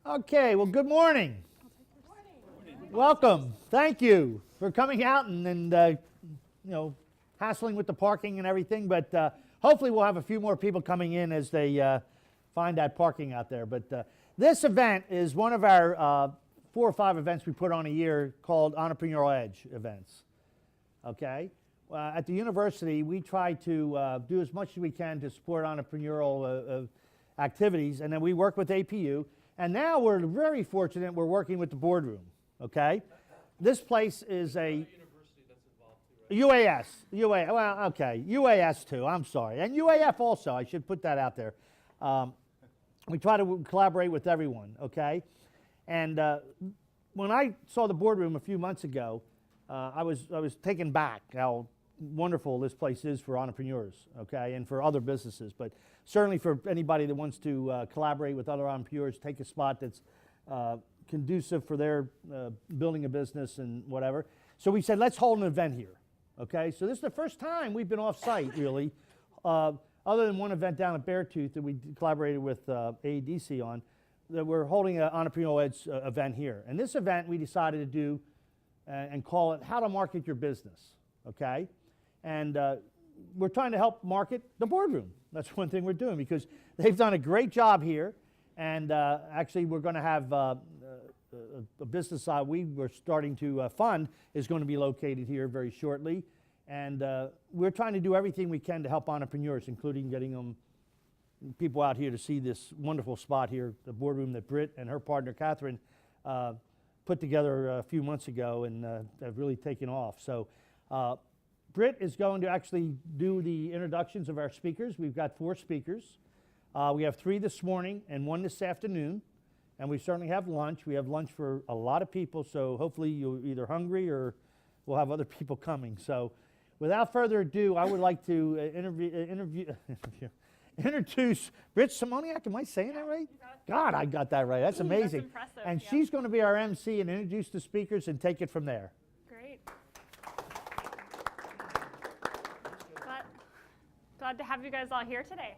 Okay, well, good morning. Welcome. Thank you for coming out and hassling with the parking and everything. But hopefully we'll have a few more people coming in as they find that parking out there. But this event is one of our 4 or 5 events we put on a year called Entrepreneurial Edge events. Okay? At the university, we try to do as much as we can to support entrepreneurial activities, and then we work with APU. And now we're very fortunate we're working with the Boardroom. Okay? This place is a university that's involved too, right? UAS too, I'm sorry. And UAF also, I should put that out there. We try to collaborate with everyone, okay? And when I saw the Boardroom a few months ago, I was taken back how wonderful this place is for entrepreneurs, okay, and for other businesses, but certainly for anybody that wants to collaborate with other entrepreneurs, take a spot that's conducive for their building a business and whatever. So we said, let's hold an event here, okay? So this is the first time we've been off-site, really, other than one event down at Beartooth that we collaborated with AEDC on, that we're holding an Entrepreneurial Edge event here. And this event we decided to do and call it How to Market Your Business, okay? And we're trying to help market the Boardroom. That's one thing we're doing because they've done a great job here. And actually, we're going to have a business we were starting to fund is going to be located here very shortly. And we're trying to do everything we can to help entrepreneurs, including getting them people out here to see this wonderful spot here, the Boardroom that Britt and her partner Catherine put together a few months ago and have really taken off. So Britt is going to actually do the introductions of our speakers. We've got 4 speakers. We have 3 this morning and 1 this afternoon, and we certainly have lunch. We have lunch for a lot of people, so hopefully you're either hungry or we'll have other people coming. So without further ado, I would like to introduce Britt Simoniak. Am I saying that right? God, I got that right. That's amazing. That's impressive. And she's going to be our MC and introduce the speakers and take it from there. Great. Glad to have you guys all here today.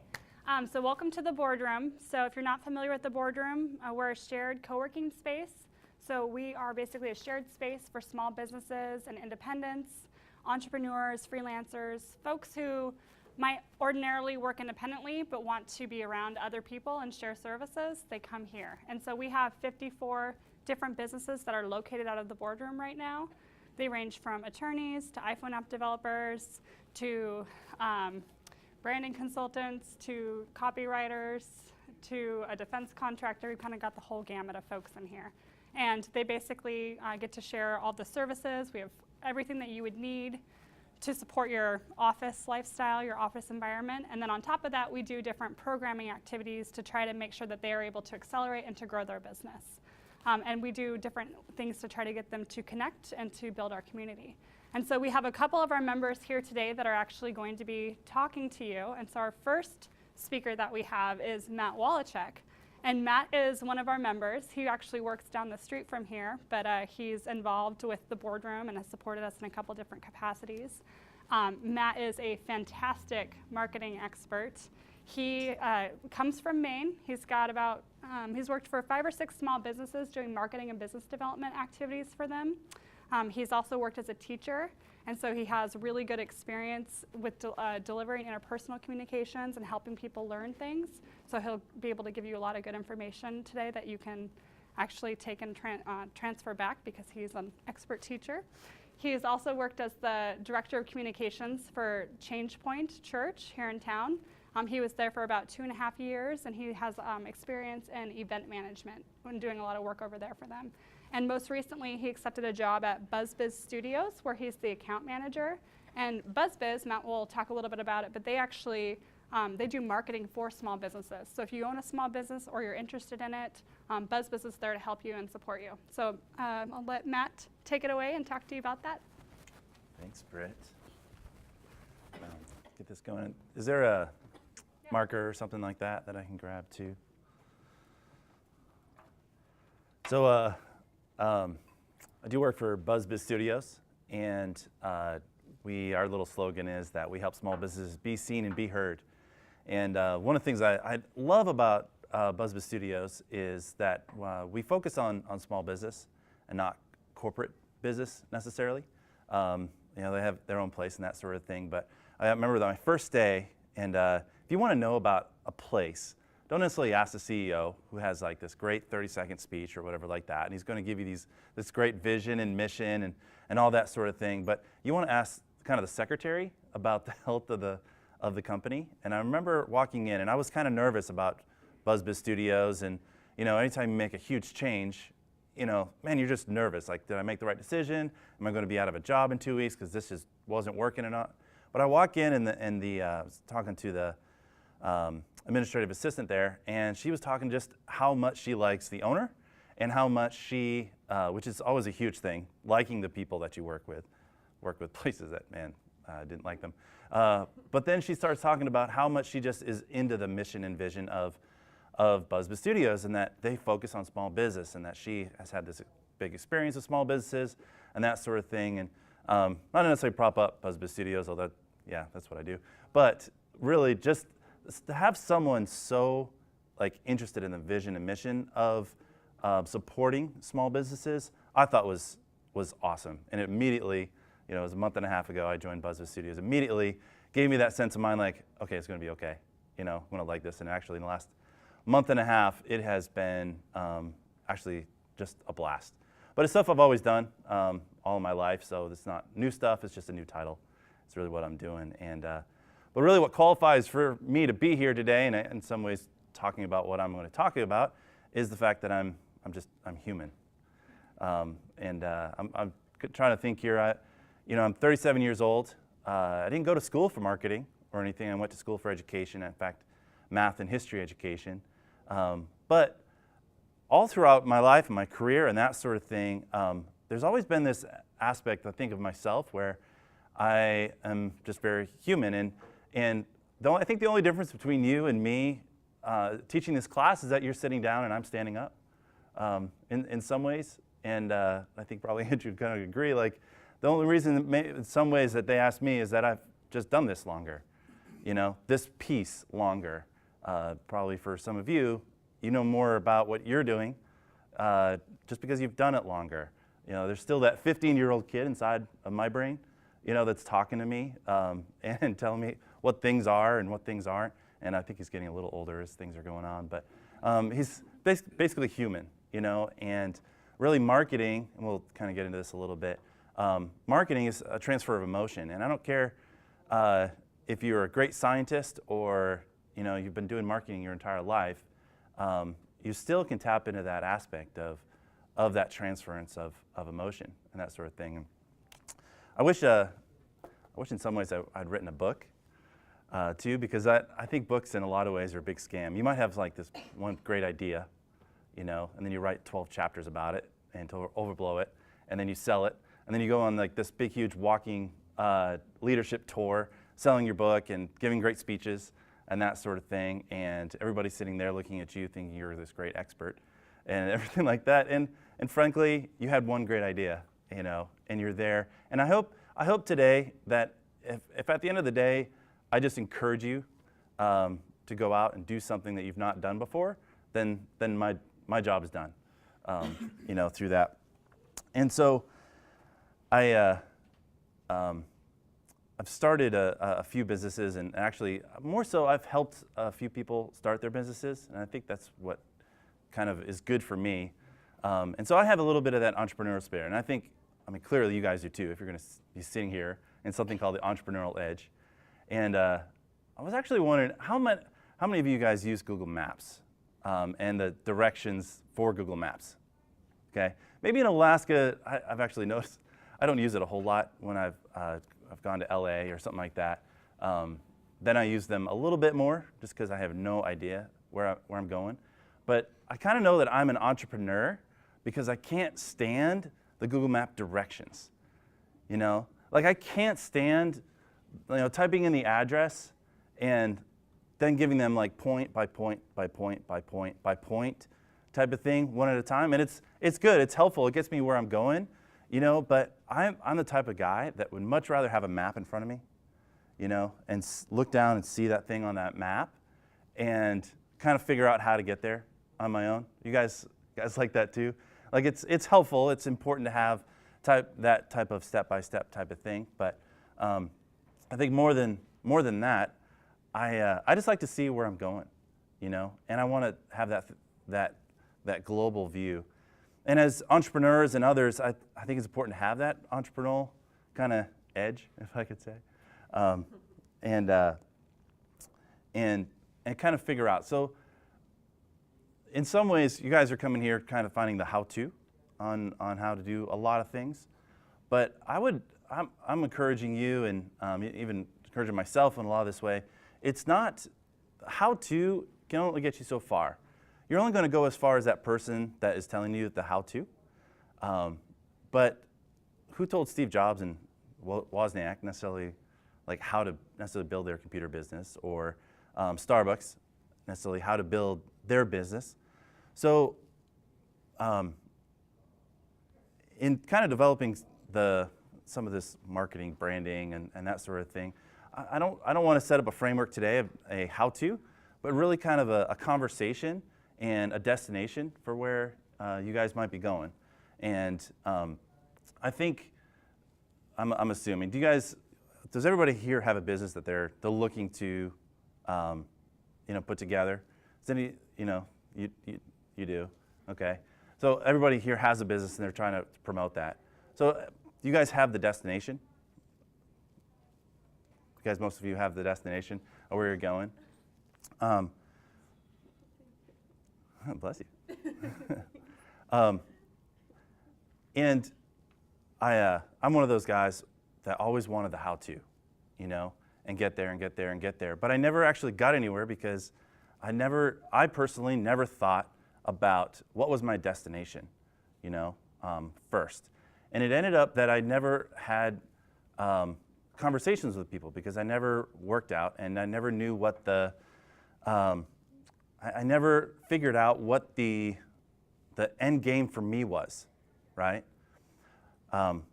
So welcome to the Boardroom. So if you're not familiar with the Boardroom, we're a shared co-working space. So we are basically a shared space for small businesses and independents, entrepreneurs, freelancers, folks who might ordinarily work independently but want to be around other people and share services. They come here. And so we have 54 different businesses that are located out of the Boardroom right now. They range from attorneys to iPhone app developers to branding consultants to copywriters to a defense contractor. We've kind of got the whole gamut of folks in here. And they basically get to share all the services. We have everything that you would need to support your office lifestyle, your office environment. And then on top of that, we do different programming activities to try to make sure that they are able to accelerate and to grow their business. And we do different things to try to get them to connect and to build our community. And so we have a couple of our members here today that are actually going to be talking to you. And so our first speaker that we have is Matt Waliszek. And Matt is one of our members. He actually works down the street from here, but he's involved with the Boardroom and has supported us in a couple different capacities. Matt is a fantastic marketing expert. He comes from Maine. He's got about, he's worked for 5 or 6 small businesses doing marketing and business development activities for them. He's also worked as a teacher, and so he has really good experience with delivering interpersonal communications and helping people learn things. So he'll be able to give you a lot of good information today that you can actually take and transfer back because he's an expert teacher. He's also worked as the Director of Communications for Change Point Church here in town. He was there for about 2.5 years, and he has experience in event management and doing a lot of work over there for them. And most recently, he accepted a job at BuzzBiz Studios, where he's the account manager. And BuzzBiz, Matt will talk a little bit about it, but they actually they do marketing for small businesses. So if you own a small business or you're interested in it, BuzzBiz is there to help you and support you. So I'll let Matt take it away and talk to you about that. Thanks, Britt. Get this going. Is there a marker or something like that that I can grab too? So I do work for BuzzBiz Studios, and our little slogan is that we help small businesses be seen and be heard. And one of the things I love about BuzzBiz Studios is that we focus on small business and not corporate business necessarily. You know, they have their own place and that sort of thing. But I remember my first day, and if you want to know about a place, don't necessarily ask the CEO who has like this great 30-second speech or whatever like that, and he's going to give you this great vision and mission and all that sort of thing. But you want to ask kind of the secretary about the health of the company. And I remember walking in, and I was kind of nervous about BuzzBiz Studios, and you know, anytime you make a huge change, you know, man, you're just nervous. Like, did I make the right decision? Am I going to be out of a job in 2 weeks because this just wasn't working or not? But I walk in, and I was talking to the administrative assistant there, and she was talking just how much she likes the owner and how much she, which is always a huge thing, liking the people that you work with places that, man, I didn't like them. But then she starts talking about how much she just is into the mission and vision of BuzzBiz Studios, and that they focus on small business, and that she has had this big experience with small businesses and that sort of thing. And not necessarily prop up BuzzBiz Studios, although, yeah, that's what I do. But really just to have someone so like interested in the vision and mission of supporting small businesses, I thought was awesome. And it immediately, you know, it was a month and a half ago I joined BuzzBiz Studios, immediately gave me that sense of mind like, okay, it's going to be okay. You know, I'm going to like this. And actually in the last month and a half, it has been actually just a blast. But it's stuff I've always done all my life, so it's not new stuff, it's just a new title. It's really what I'm doing. And but really what qualifies for me to be here today, and in some ways talking about what I'm going to talk about, is the fact that I'm human. I'm trying to think here. You know, I'm 37 years old. I didn't go to school for marketing or anything. I went to school for education, in fact, math and history education. But all throughout my life and my career and that sort of thing, there's always been this aspect, I think, of myself where I am just very human. And I think the only difference between you and me teaching this class is that you're sitting down and I'm standing up in some ways. And I think probably Andrew would kind of agree. Like, the only reason in some ways that they ask me is that I've just done this longer, you know, this piece longer. Probably for some of you, you know more about what you're doing just because you've done it longer. You know, there's still that 15-year-old kid inside of my brain, you know, that's talking to me and telling me what things are and what things aren't. And I think he's getting a little older as things are going on. But he's basically human, you know, and really marketing, and we'll kind of get into this a little bit, marketing is a transfer of emotion. And I don't care if you're a great scientist or, you know, you've been doing marketing your entire life, you still can tap into that aspect of that transference of emotion and that sort of thing. And I wish in some ways I'd written a book too, because I think books in a lot of ways are a big scam. You might have like this one great idea, you know, and then you write 12 chapters about it and to overblow it, and then you sell it, and then you go on like this big, huge walking leadership tour, selling your book and giving great speeches and that sort of thing, and everybody's sitting there looking at you thinking you're this great expert and everything like that. And frankly, you had one great idea, you know, and you're there. And I hope today that if at the end of the day, I just encourage you to go out and do something that you've not done before, then my job is done, you know, through that. And so I've started a few businesses, and actually more so I've helped a few people start their businesses, and I think that's what kind of is good for me. And so I have a little bit of that entrepreneurial spirit, and I mean, clearly you guys do too if you're going to be sitting here in something called the Entrepreneurial Edge. And I was actually wondering, how many of you guys use Google Maps and the directions for Google Maps? Okay, maybe in Alaska, I've actually noticed I don't use it a whole lot when I've gone to LA or something like that. Then I use them a little bit more just because I have no idea where I'm going. But I kind of know that I'm an entrepreneur because I can't stand the Google Map directions. You know, like I can't stand, you know, typing in the address and then giving them like point by point by point by point by point type of thing, one at a time. And it's good, it's helpful, it gets me where I'm going, you know, but I'm the type of guy that would much rather have a map in front of me, you know, and look down and see that thing on that map and kind of figure out how to get there on my own. You guys like that too? Like it's helpful. It's important to have that type of step-by-step type of thing. But I think more than that, I just like to see where I'm going, and I want to have that global view. And as entrepreneurs and others, I think it's important to have that entrepreneurial kind of edge, if I could say, and kind of figure out. So in some ways, you guys are coming here kind of finding the how-to on how to do a lot of things. But I'm encouraging you, and even encouraging myself in a lot of this way. It's not how-to can only get you so far. You're only going to go as far as that person that is telling you the how-to. But who told Steve Jobs and Waliszek necessarily like how to necessarily build their computer business, or Starbucks necessarily how to build their business? So in kind of developing some of this marketing, branding, and that sort of thing, I don't want to set up a framework today of a how-to, but really kind of a conversation and a destination for where you guys might be going. And I think I'm assuming. Does everybody here have a business that they're looking to put together? Does any you do? Okay. So everybody here has a business and they're trying to promote that. So you guys have the destination? You guys, most of you have the destination of where you're going. Bless you. And I'm one of those guys that always wanted the how-to, and get there and get there and get there. But I never actually got anywhere because I personally never thought about what was my destination, first. And it ended up that I never had conversations with people because I never worked out, and I never knew what I never figured out what the end game for me was, right?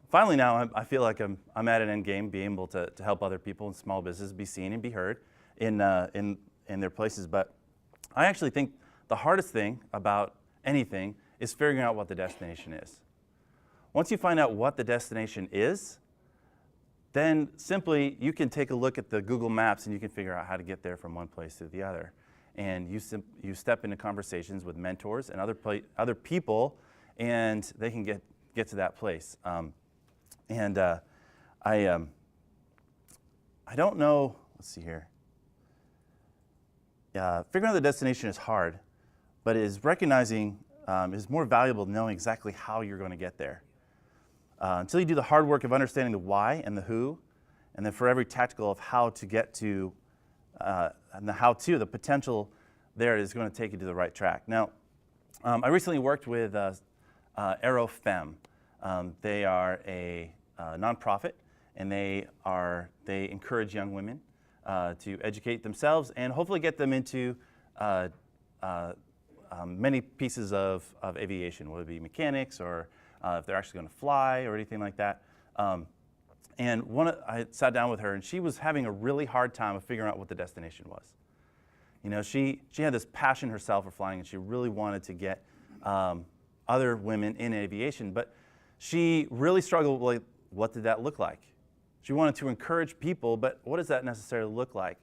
Finally now I feel like I'm at an end game, being able to help other people in small business be seen and be heard in their places. But I actually think the hardest thing about anything is figuring out what the destination is. Once you find out what the destination is, then simply you can take a look at the Google Maps and you can figure out how to get there from one place to the other. And you step into conversations with mentors and other people, and they can get to that place. I don't know. Let's see here. Figuring out the destination is hard, but is recognizing is more valuable than knowing exactly how you're going to get there. Until you do the hard work of understanding the why and the who, and then for every tactical of how to get to and the how-to, the potential there is going to take you to the right track. Now, I recently worked with AeroFem. They are a nonprofit, and they encourage young women to educate themselves and hopefully get them into many pieces of aviation, whether it be mechanics or if they're actually going to fly or anything like that. And I sat down with her, and she was having a really hard time of figuring out what the destination was. She had this passion herself for flying, and she really wanted to get other women in aviation, but she really struggled with what did that look like. She wanted to encourage people, but what does that necessarily look like?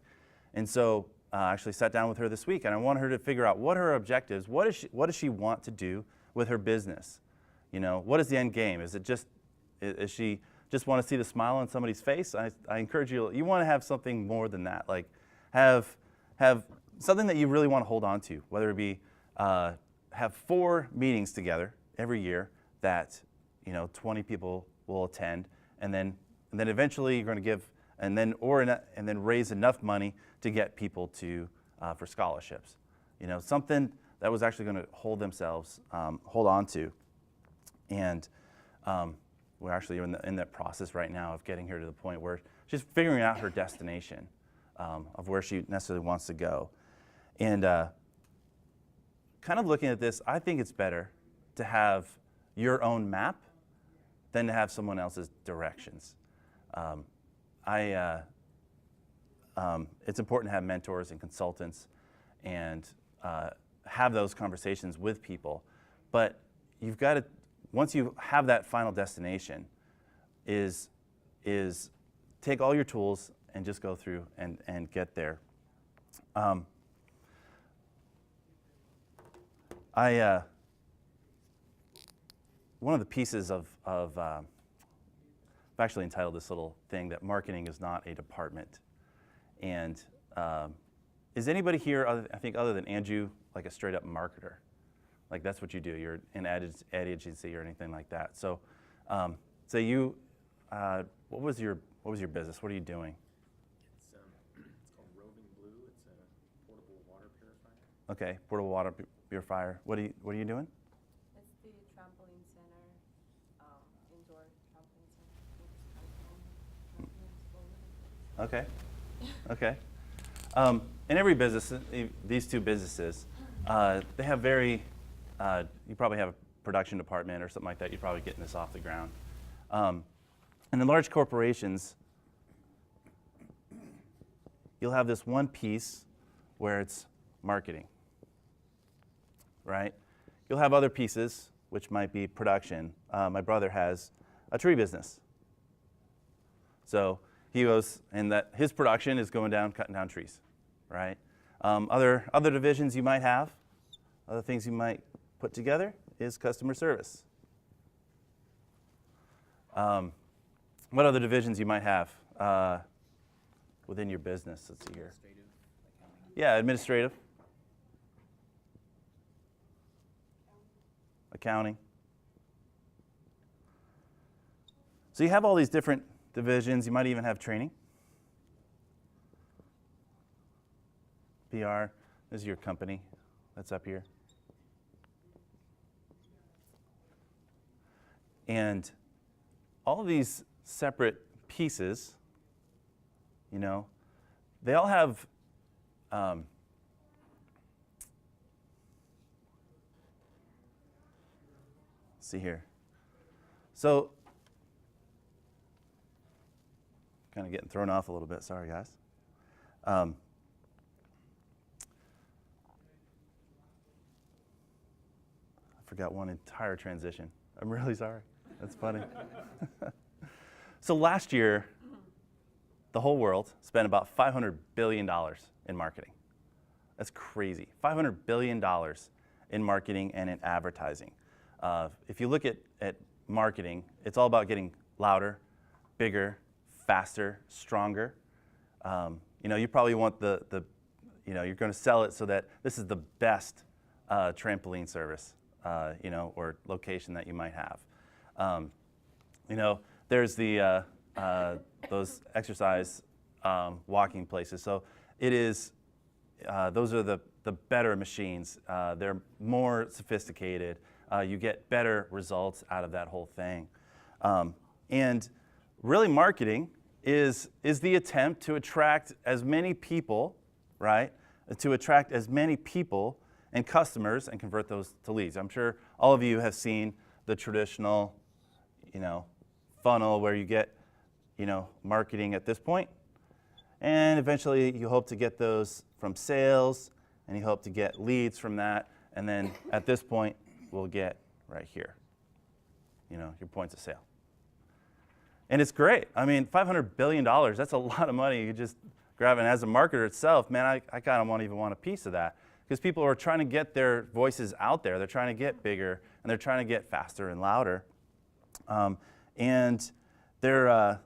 And so I actually sat down with her this week, and I want her to figure out what her objectives, what does she want to do with her business? What is the end game? Is she just want to see the smile on somebody's face? I encourage you want to have something more than that. Like have something that you really want to hold on to, whether it be have 4 meetings together every year that 20 people will attend, and then eventually you're going to give and then raise enough money to get people to for scholarships. Something that was actually going to hold on to. And we're actually in that process right now of getting her to the point where she's figuring out her destination of where she necessarily wants to go. And kind of looking at this, I think it's better to have your own map than to have someone else's directions. It's important to have mentors and consultants and have those conversations with people. But you've got to, once you have that final destination, is take all your tools and just go through and get there. One of the pieces of I've actually entitled this little thing that marketing is not a department. And is anybody here, I think other than Andrew, like a straight up marketer? Like that's what you do. You're an ad agency or anything like that. So, so you, what was your business? What are you doing? It's called Roving Blue. It's a portable water purifier. Okay, portable water purifier. What are you doing? It's the trampoline center, indoor trampoline center. Okay. In every business, these two businesses, they have very, you probably have a production department or something like that. You're probably getting this off the ground. And in large corporations, you'll have this one piece where it's marketing, right? You'll have other pieces, which might be production. My brother has a tree business. So he goes, and that his production is going down, cutting down trees, right? Other divisions you might have, other things you might put together is customer service. What other divisions you might have within your business? Let's see here. Administrative, accounting. Yeah, administrative. Accounting. So you have all these different divisions. You might even have training. PR, this is your company that's up here. And all of these separate pieces, you know, they all have let's see here. So, kind of getting thrown off a little bit, sorry guys. I forgot one entire transition. I'm really sorry. That's funny. So last year, the whole world spent about $500 billion in marketing. That's crazy. $500 billion in marketing and in advertising. If you look at marketing, it's all about getting louder, bigger, faster, stronger. You know, you probably want you know, you're going to sell it so that this is the best trampoline service, you know, or location that you might have. You know, there's the those exercise walking places. So it is, those are the better machines. They're more sophisticated. You get better results out of that whole thing. And really marketing is the attempt to attract as many people, right? To attract as many people and customers and convert those to leads. I'm sure all of you have seen the traditional, you know, funnel where you get, you know, marketing at this point, and eventually you hope to get those from sales, and you hope to get leads from that, and then at this point we'll get right here, you know, your points of sale. And it's great. I mean, $500 billion, that's a lot of money. You just grab it. And as a marketer itself, man, I kind of even want a piece of that, because people are trying to get their voices out there. They're trying to get bigger, and they're trying to get faster and louder. And they're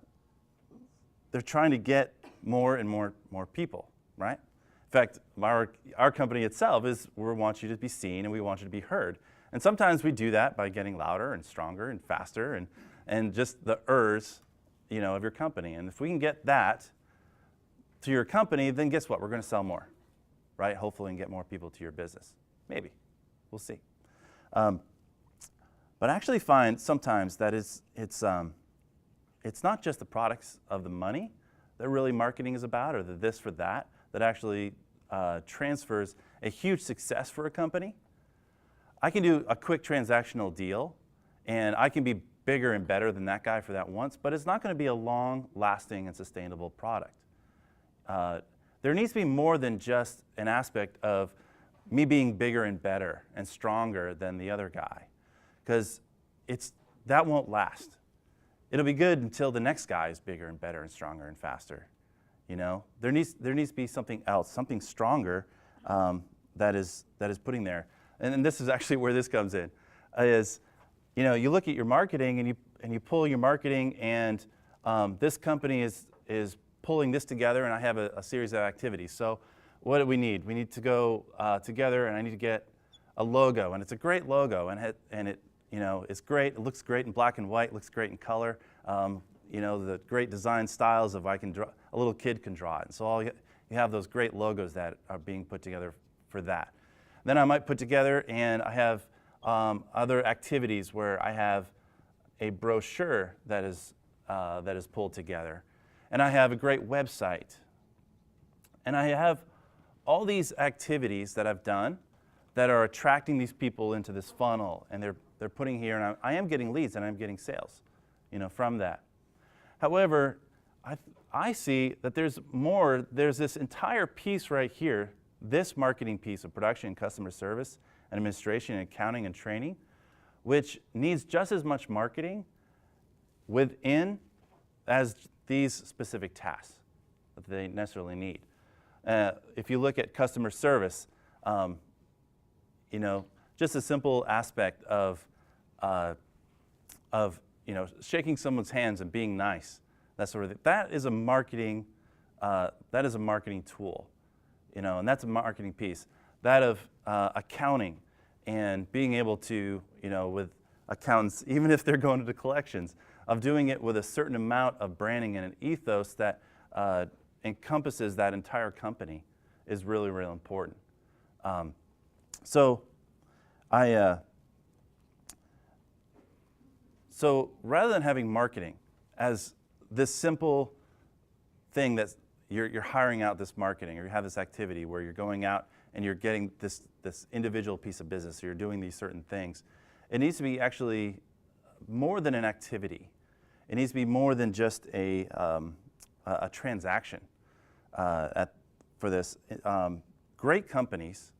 trying to get more and more people, right? In fact, our company itself we want you to be seen and we want you to be heard. And sometimes we do that by getting louder and stronger and faster and just the ers, you know, of your company. And if we can get that to your company, then guess what? We're going to sell more, right? Hopefully, and get more people to your business. Maybe. We'll see. But I actually find sometimes that it's not just the products of the money that really marketing is about, or the this for that actually transfers a huge success for a company. I can do a quick transactional deal, and I can be bigger and better than that guy for that once, but it's not going to be a long-lasting and sustainable product. There needs to be more than just an aspect of me being bigger and better and stronger than the other guy, because that won't last. It'll be good until the next guy is bigger and better and stronger and faster. You know, there needs to be something else, something stronger that is putting there. And this is actually where this comes in, is, you know, you look at your marketing and you pull your marketing, and this company is pulling this together, and I have a series of activities. So what do we need? We need to go together, and I need to get a logo, and it's a great logo, and it you know, it's great. It looks great in black and white. Looks great in color. You know, the great design styles of a little kid can draw it. And so you have those great logos that are being put together for that. Then I might put together, and I have other activities where I have a brochure that is pulled together, and I have a great website, and I have all these activities that I've done that are attracting these people into this funnel, and they're putting here, and I am getting leads and I'm getting sales, you know, from that. However, I see that there's more. There's this entire piece right here, this marketing piece of production and customer service and administration and accounting and training, which needs just as much marketing within as these specific tasks that they necessarily need. If you look at customer service, you know, just a simple aspect of you know, shaking someone's hands and being nice, that sort of thing. That is a marketing tool, you know, and that's a marketing piece. That of accounting and being able to, you know, with accountants, even if they're going into collections, of doing it with a certain amount of branding and an ethos that encompasses that entire company is really, really important. So rather than having marketing as this simple thing that you're hiring out this marketing, or you have this activity where you're going out and you're getting this individual piece of business, or you're doing these certain things, it needs to be actually more than an activity. It needs to be more than just a transaction for this. Great companies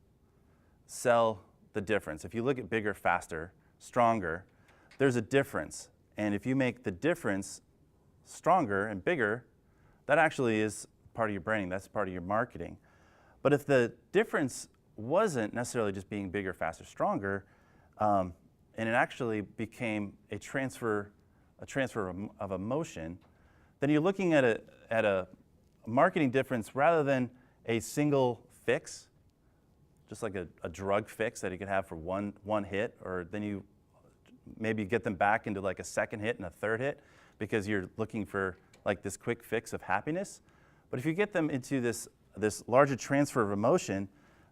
sell the difference. If you look at bigger, faster, stronger, there's a difference. And if you make the difference stronger and bigger, that actually is part of your branding. That's part of your marketing. But if the difference wasn't necessarily just being bigger, faster, stronger, and it actually became a transfer of emotion, then you're looking at a marketing difference rather than a single fix, just like a drug fix that you could have for one hit, or then you maybe get them back into like a second hit and a third hit because you're looking for like this quick fix of happiness. But if you get them into this larger transfer of emotion,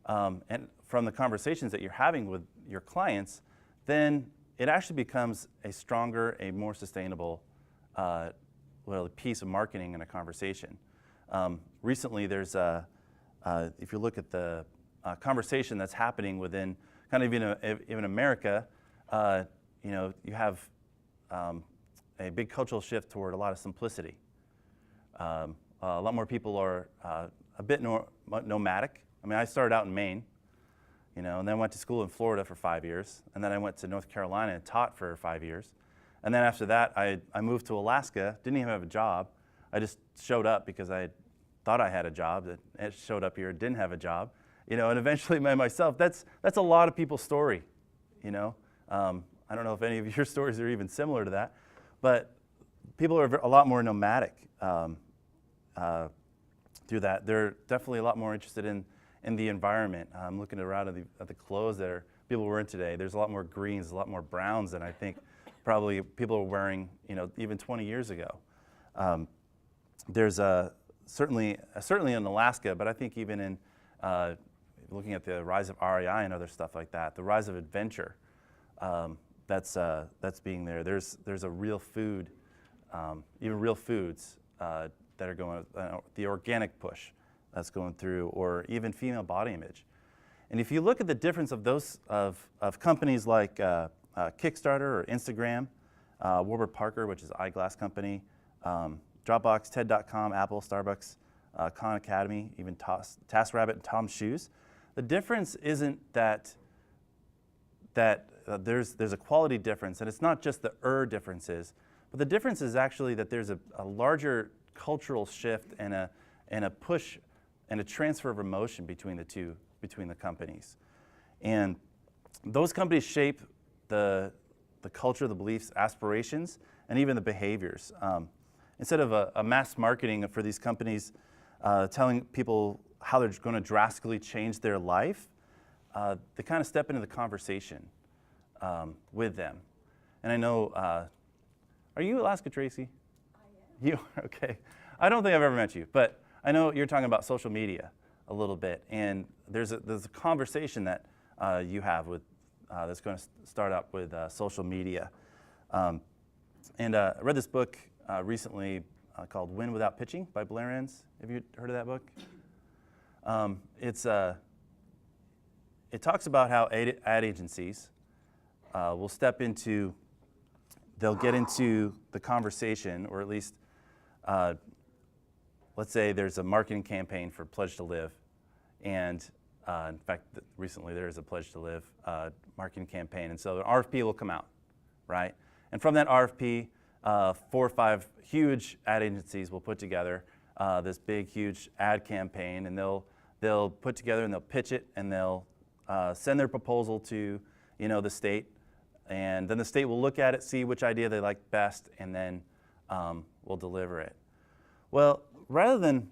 and from the conversations that you're having with your clients, then it actually becomes a stronger, a more sustainable piece of marketing in a conversation. Recently, there's if you look at the conversation that's happening within kind of even America, you know, you have a big cultural shift toward a lot of simplicity. A lot more people are a bit nomadic. I mean, I started out in Maine, you know, and then went to school in Florida for 5 years, and then I went to North Carolina and taught for 5 years. And then after that, I moved to Alaska, didn't even have a job. I just showed up because I thought I had a job. I showed up here, didn't have a job, you know, and eventually met myself. That's a lot of people's story, you know. I don't know if any of your stories are even similar to that, but people are a lot more nomadic through that. They're definitely a lot more interested in the environment. I'm looking around at the clothes that people are wearing today. There's a lot more greens, a lot more browns than I think probably people were wearing, you know, even 20 years ago. There's certainly in Alaska, but I think even in looking at the rise of REI and other stuff like that, the rise of adventure, that's being there. There's a real food, even real foods that are going, the organic push that's going through, or even female body image. And if you look at the difference of those of companies like Kickstarter or Instagram, Warburg Parker, which is an eyeglass company, Dropbox, TED.com, Apple, Starbucks, Khan Academy, even TaskRabbit and Tom's Shoes, the difference isn't that there's a quality difference, and it's not just the differences, but the difference is actually that there's a larger cultural shift and a push and a transfer of emotion between the companies. And those companies shape the culture, the beliefs, aspirations, and even the behaviors. Instead of a mass marketing for these companies telling people how they're going to drastically change their life, they kind of step into the conversation with them. And I know, are you Alaska, Tracy? I am. You are, okay. I don't think I've ever met you, but I know you're talking about social media a little bit, and there's a conversation that you have with that's going to start up with social media. And I read this book recently called Win Without Pitching by Blair Enns. Have you heard of that book? It talks about how ad agencies will step into, they'll get into the conversation, or at least, let's say there's a marketing campaign for Pledge to Live, and in fact, recently there is a Pledge to Live marketing campaign, and so an RFP will come out, right? And from that RFP, 4 or 5 huge ad agencies will put together this big, huge ad campaign, and they'll put together and they'll pitch it, and they'll send their proposal to the state, and then the state will look at it, see which idea they like best, and then will deliver it. Well, rather than,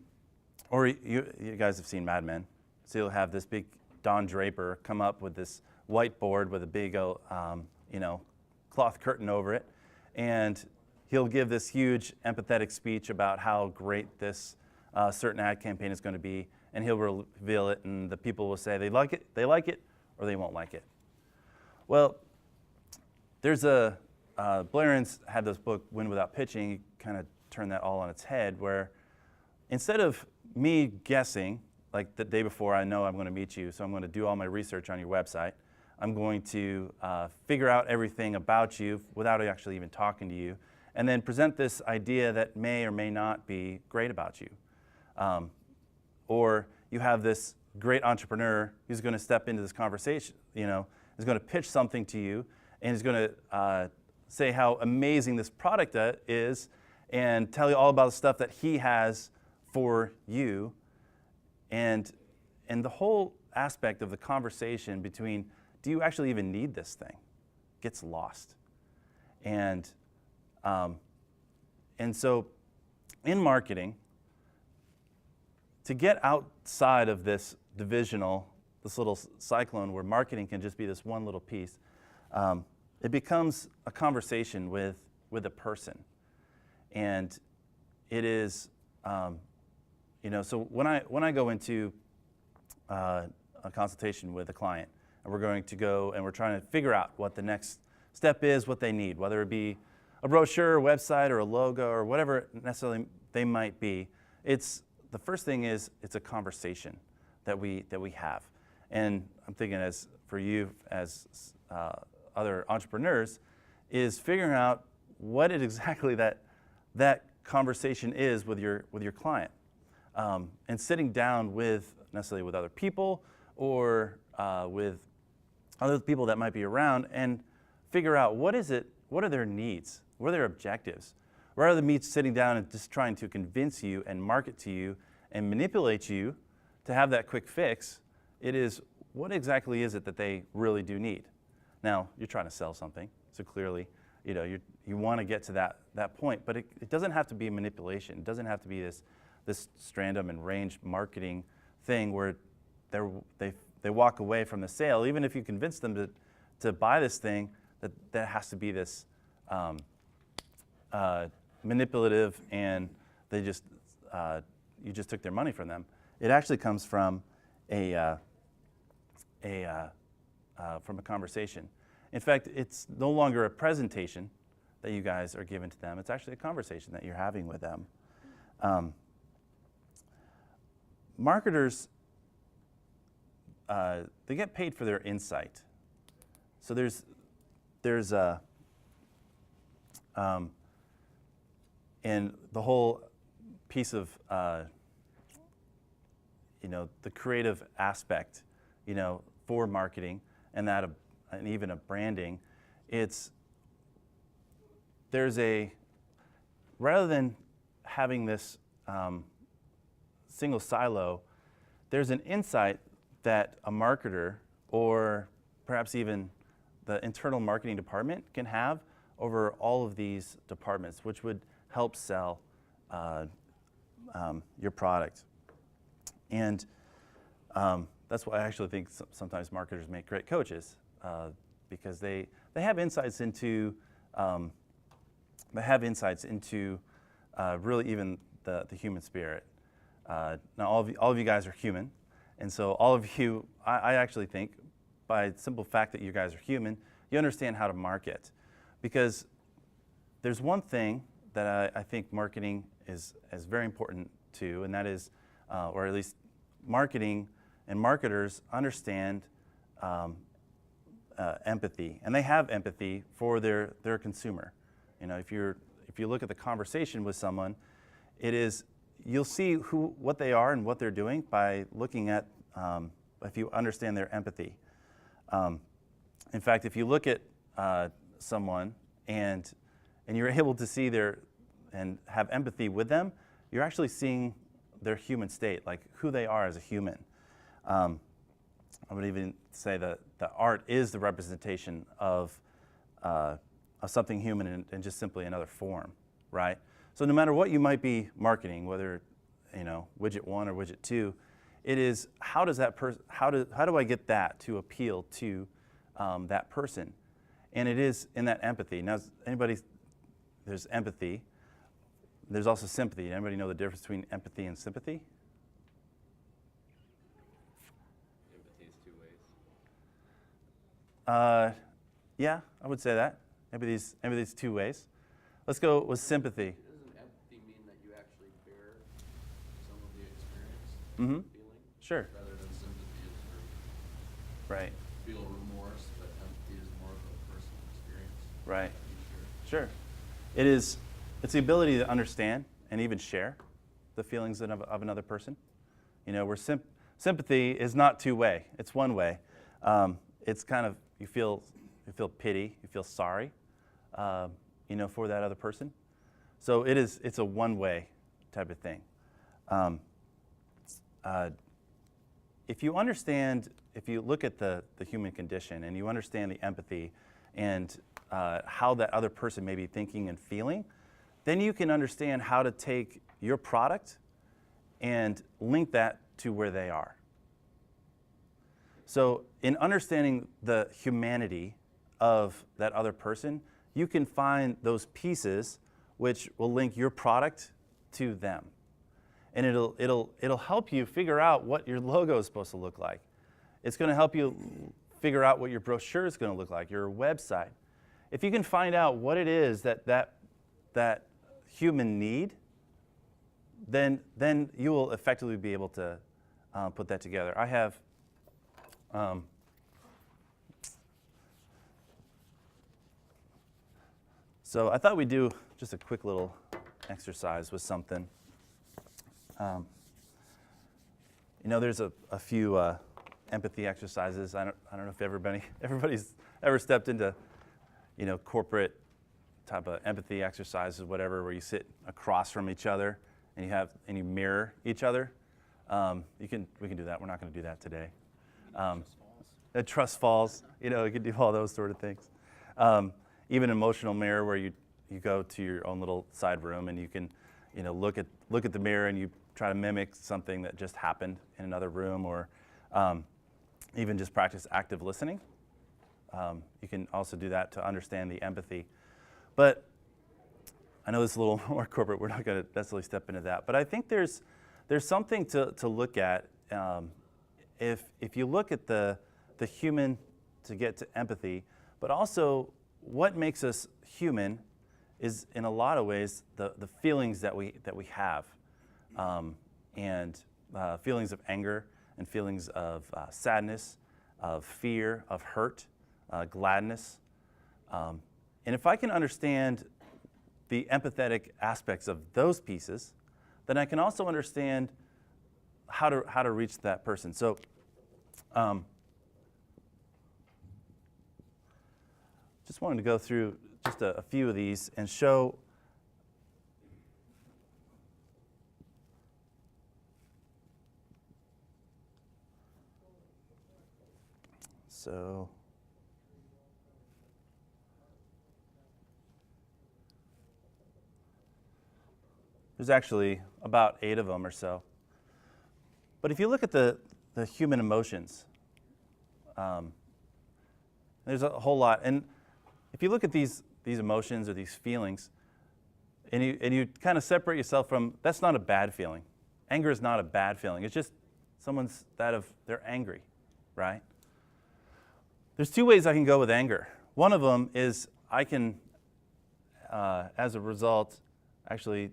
or you guys have seen Mad Men, so you'll have this big Don Draper come up with this whiteboard with a big cloth curtain over it, and he'll give this huge empathetic speech about how great this certain ad campaign is going to be, and he'll reveal it, and the people will say they like it, or they won't like it. Well, there's Blair Enns had this book, Win Without Pitching. He kind of turned that all on its head, where instead of me guessing, like the day before, I know I'm going to meet you, so I'm going to do all my research on your website. I'm going to figure out everything about you without actually even talking to you, and then present this idea that may or may not be great about you. Or you have this great entrepreneur who's going to step into this conversation, is going to pitch something to you, and is going to say how amazing this product is, and tell you all about the stuff that he has for you. And the whole aspect of the conversation between, do you actually even need this thing, gets lost. And so in marketing, to get outside of this divisional, this little cyclone where marketing can just be this one little piece, it becomes a conversation with a person. And it is, so when I go into a consultation with a client, and we're going to go and we're trying to figure out what the next step is, what they need, whether it be a brochure, a website, or a logo, or whatever necessarily they might be, the first thing is it's a conversation that we have. And I'm thinking, as for you as other entrepreneurs, is figuring out what it exactly that conversation is with your client, and sitting down necessarily with other people, or with other people that might be around, and figure out what are their needs, what are their objectives, rather than me sitting down and just trying to convince you and market to you and manipulate you to have that quick fix. It is, what exactly is it that they really do need? Now, you're trying to sell something, so clearly, you want to get to that point, but it doesn't have to be manipulation. It doesn't have to be this Strandom and Range marketing thing where they walk away from the sale. Even if you convince them to buy this thing, that has to be this manipulative, and they just you just took their money from them. It actually comes from a conversation. In fact, it's no longer a presentation that you guys are giving to them. It's actually a conversation that you're having with them. Marketers, they get paid for their insight. So there's and the whole piece of the creative aspect for marketing and and even a branding, rather than having this single silo, there's an insight that a marketer or perhaps even the internal marketing department can have over all of these departments, which would help sell your product. And that's why I actually think sometimes marketers make great coaches, because they have insights into really even the human spirit. Now all of you guys are human, and so all of you, I actually think, by the simple fact that you guys are human, you understand how to market. Because there's one thing that I think marketing is very important to, and that is, or at least marketing and marketers understand empathy, and they have empathy for their consumer. If you look at the conversation with someone, you'll see what they are and what they're doing by looking at if you understand their empathy. In fact, if you look at someone and you're able to see and have empathy with them, you're actually seeing their human state, like who they are as a human. I would even say that the art is the representation of something human in just simply another form, right? So no matter what you might be marketing, whether widget 1 or widget 2, it is how do I get that to appeal to that person? And it is in that empathy. Now, there's empathy. There's also sympathy. Anybody know the difference between empathy and sympathy? Empathy is 2 ways. Yeah, I would say that. Empathy's 2 ways. Let's go with sympathy. Doesn't empathy mean that you actually bear some of the experience, Mm-hmm. feeling, Sure. rather than sympathy is where Right. you feel remorse, but empathy is more of a personal experience? Right. Are you sure? Sure. It's the ability to understand and even share the feelings of another person. Where sympathy is not 2-way; it's 1-way. It's kind of you feel pity, you feel sorry, for that other person. So it's a 1-way type of thing. If you look at the human condition and you understand the empathy and how that other person may be thinking and feeling, then you can understand how to take your product and link that to where they are. So in understanding the humanity of that other person, you can find those pieces which will link your product to them. And it'll help you figure out what your logo is supposed to look like. It's going to help you figure out what your brochure is going to look like, your website. If you can find out what it is that human need, then you will effectively be able to put that together. I have so I thought we'd do just a quick little exercise with something. There's a few empathy exercises. I don't know if everybody's ever stepped into corporate type of empathy exercises, whatever, where you sit across from each other and you mirror each other. We can do that. We're not going to do that today. Trust falls. You can do all those sort of things. Even emotional mirror, where you go to your own little side room and you can look at the mirror and you try to mimic something that just happened in another room, or even just practice active listening. You can also do that to understand the empathy. But I know this is a little more corporate. We're not going to necessarily step into that. But I think there's something to look at. If you look at the human to get to empathy, but also what makes us human is in a lot of ways the feelings that we have, and feelings of anger and feelings of sadness, of fear, of hurt, gladness. And if I can understand the empathetic aspects of those pieces, then I can also understand how to reach that person. So just wanted to go through just a few of these and show so there's actually about 8 of them or so. But if you look at the human emotions, there's a whole lot. And if you look at these emotions or these feelings, and you kind of separate yourself from, that's not a bad feeling. Anger is not a bad feeling. It's just they're angry, right? There's 2 ways I can go with anger. One of them is I can, as a result, actually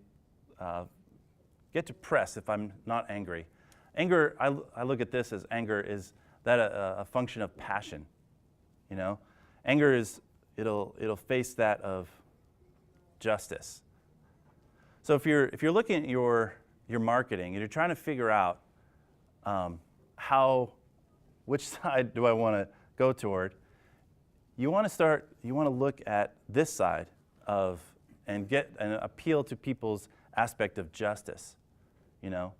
get depressed if I'm not angry. Anger, I look at this as anger is that a function of passion, you know? Anger is, it'll face that of justice. So if you're looking at your marketing and you're trying to figure out which side do I want to go toward, you want to look at this side and get an appeal to people's aspect of justice, you know,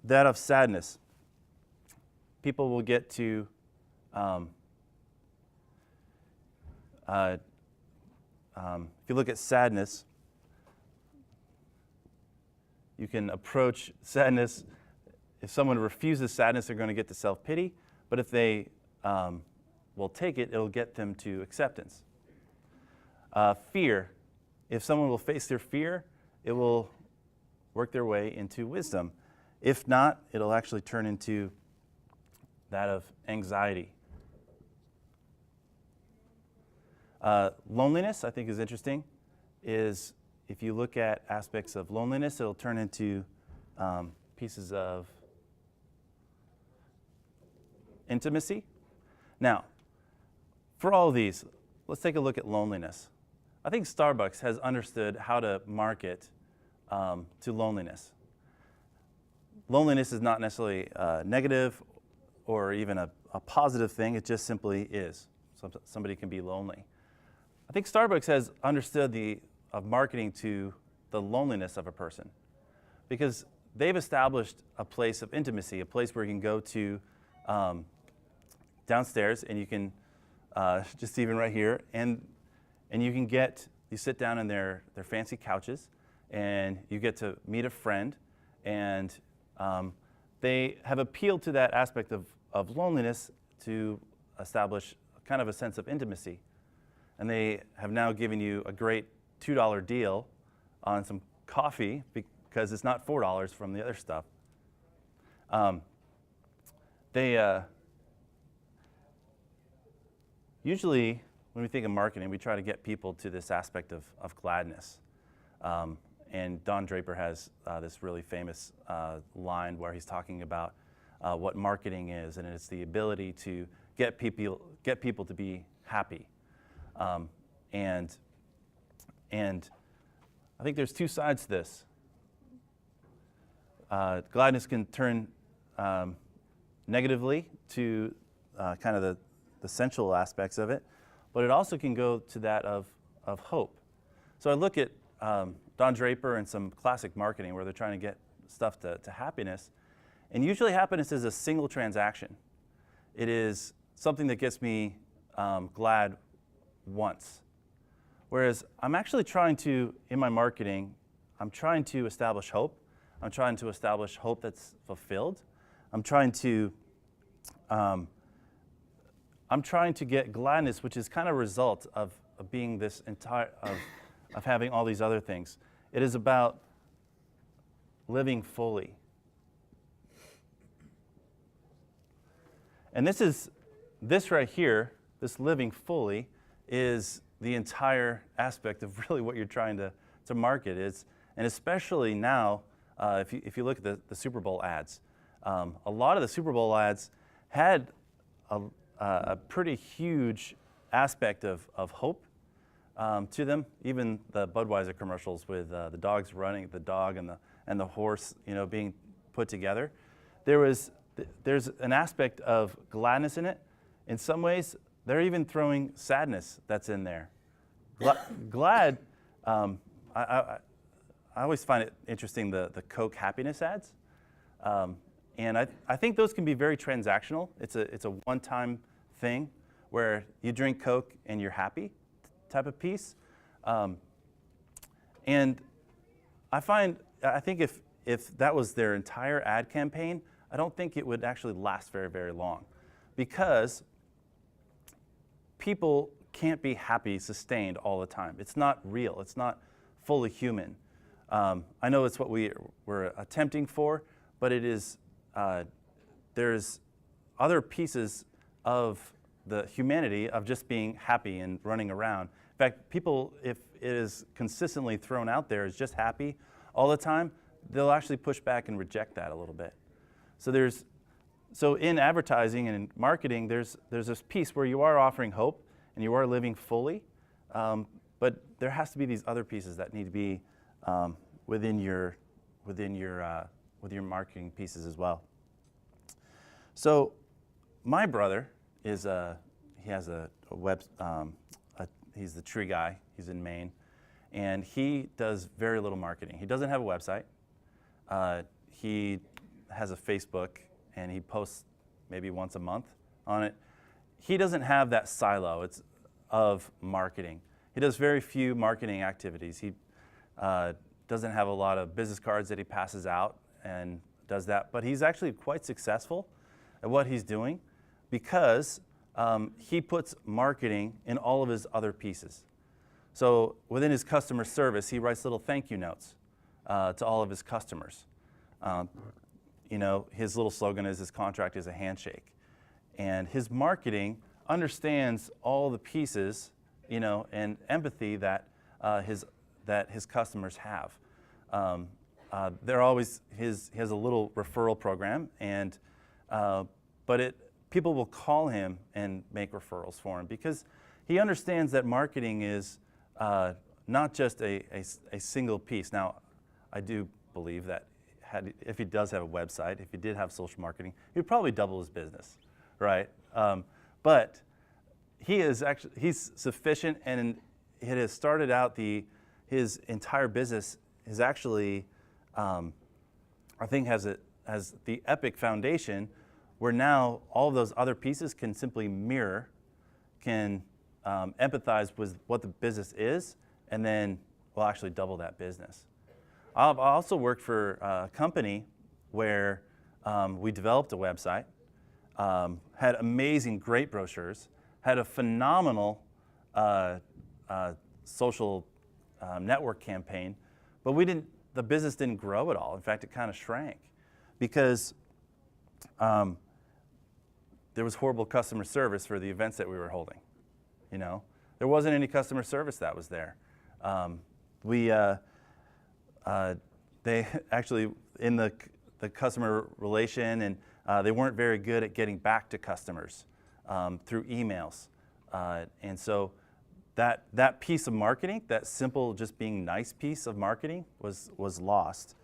that of sadness. People will get to if you look at sadness, you can approach sadness. If someone refuses sadness, they're going to get to self-pity. But if they will take it, it'll get them to acceptance. Fear. If someone will face their fear, it will work their way into wisdom. If not, it'll actually turn into that of anxiety. Loneliness, I think, is interesting. Is if you look at aspects of loneliness, it'll turn into pieces of intimacy. Now, for all of these, let's take a look at loneliness. I think Starbucks has understood how to market to loneliness. Loneliness is not necessarily negative or even a positive thing. It just simply is. Somebody can be lonely. I think Starbucks has understood of marketing to the loneliness of a person, because they've established a place of intimacy, a place where you can go to downstairs, and you can just even right here, and you sit down in their fancy couches, and you get to meet a friend, and they have appealed to that aspect of loneliness to establish kind of a sense of intimacy. And they have now given you a great $2 deal on some coffee because it's not $4 from the other stuff. Usually, when we think of marketing, we try to get people to this aspect of gladness. And Don Draper has this really famous line where he's talking about what marketing is, and it's the ability to get people to be happy. And I think there's 2 sides to this. Gladness can turn negatively to kind of the sensual aspects of it, but it also can go to that of hope. So I look at Don Draper and some classic marketing where they're trying to get stuff to happiness, and usually happiness is a single transaction. It is something that gets me glad once. Whereas I'm actually trying to, in my marketing, I'm trying to establish hope. I'm trying to establish hope that's fulfilled. I'm trying to get gladness, which is kind of a result of being this entire, of having all these other things. It is about living fully. And this right here, this living fully, is the entire aspect of really what you're trying to market is, and especially now, if you look at the Super Bowl ads, a lot of the Super Bowl ads had a pretty huge aspect of hope to them. Even the Budweiser commercials with the dogs running, the dog and the horse, being put together. There's an aspect of gladness in it. In some ways, they're even throwing sadness that's in there. Glad, I always find it interesting, the Coke happiness ads. And I think those can be very transactional. It's a one-time thing where you drink Coke and you're happy type of piece. And I think if that was their entire ad campaign, I don't think it would actually last very, very long, because people can't be happy sustained all the time. It's not real. It's not fully human. I know it's what we're attempting for, but it is. There's other pieces of the humanity of just being happy and running around. In fact, people, if it is consistently thrown out there as just happy all the time, they'll actually push back and reject that a little bit. So in advertising and in marketing, there's this piece where you are offering hope and you are living fully, but there has to be these other pieces that need to be within your marketing pieces as well. So my brother is he has a web. He's the tree guy. He's in Maine, and he does very little marketing. He doesn't have a website. He has a Facebook, and he posts maybe once a month on it. He doesn't have that silo of marketing. He does very few marketing activities. He doesn't have a lot of business cards that he passes out and does that, but he's actually quite successful at what he's doing because he puts marketing in all of his other pieces. So within his customer service, he writes little thank you notes to all of his customers. His little slogan is, his contract is a handshake. And his marketing understands all the pieces, and empathy that his customers have. They're always he has a little referral program, and but people will call him and make referrals for him because he understands that marketing is not just a single piece. Now, I do believe that if he does have a website, if he did have social marketing, he would probably double his business, right? But he's sufficient, and it has started out his entire business is actually, I think has the epic foundation where now all of those other pieces can simply mirror, can empathize with what the business is, and then will actually double that business. I also worked for a company where we developed a website, had amazing, great brochures, had a phenomenal social network campaign, but the business didn't grow at all. In fact, it kind of shrank because there was horrible customer service for the events that we were holding. There wasn't any customer service that was there. They actually, in the customer relation, and they weren't very good at getting back to customers through emails. And so that piece of marketing, that simple, just being nice piece of marketing was lost.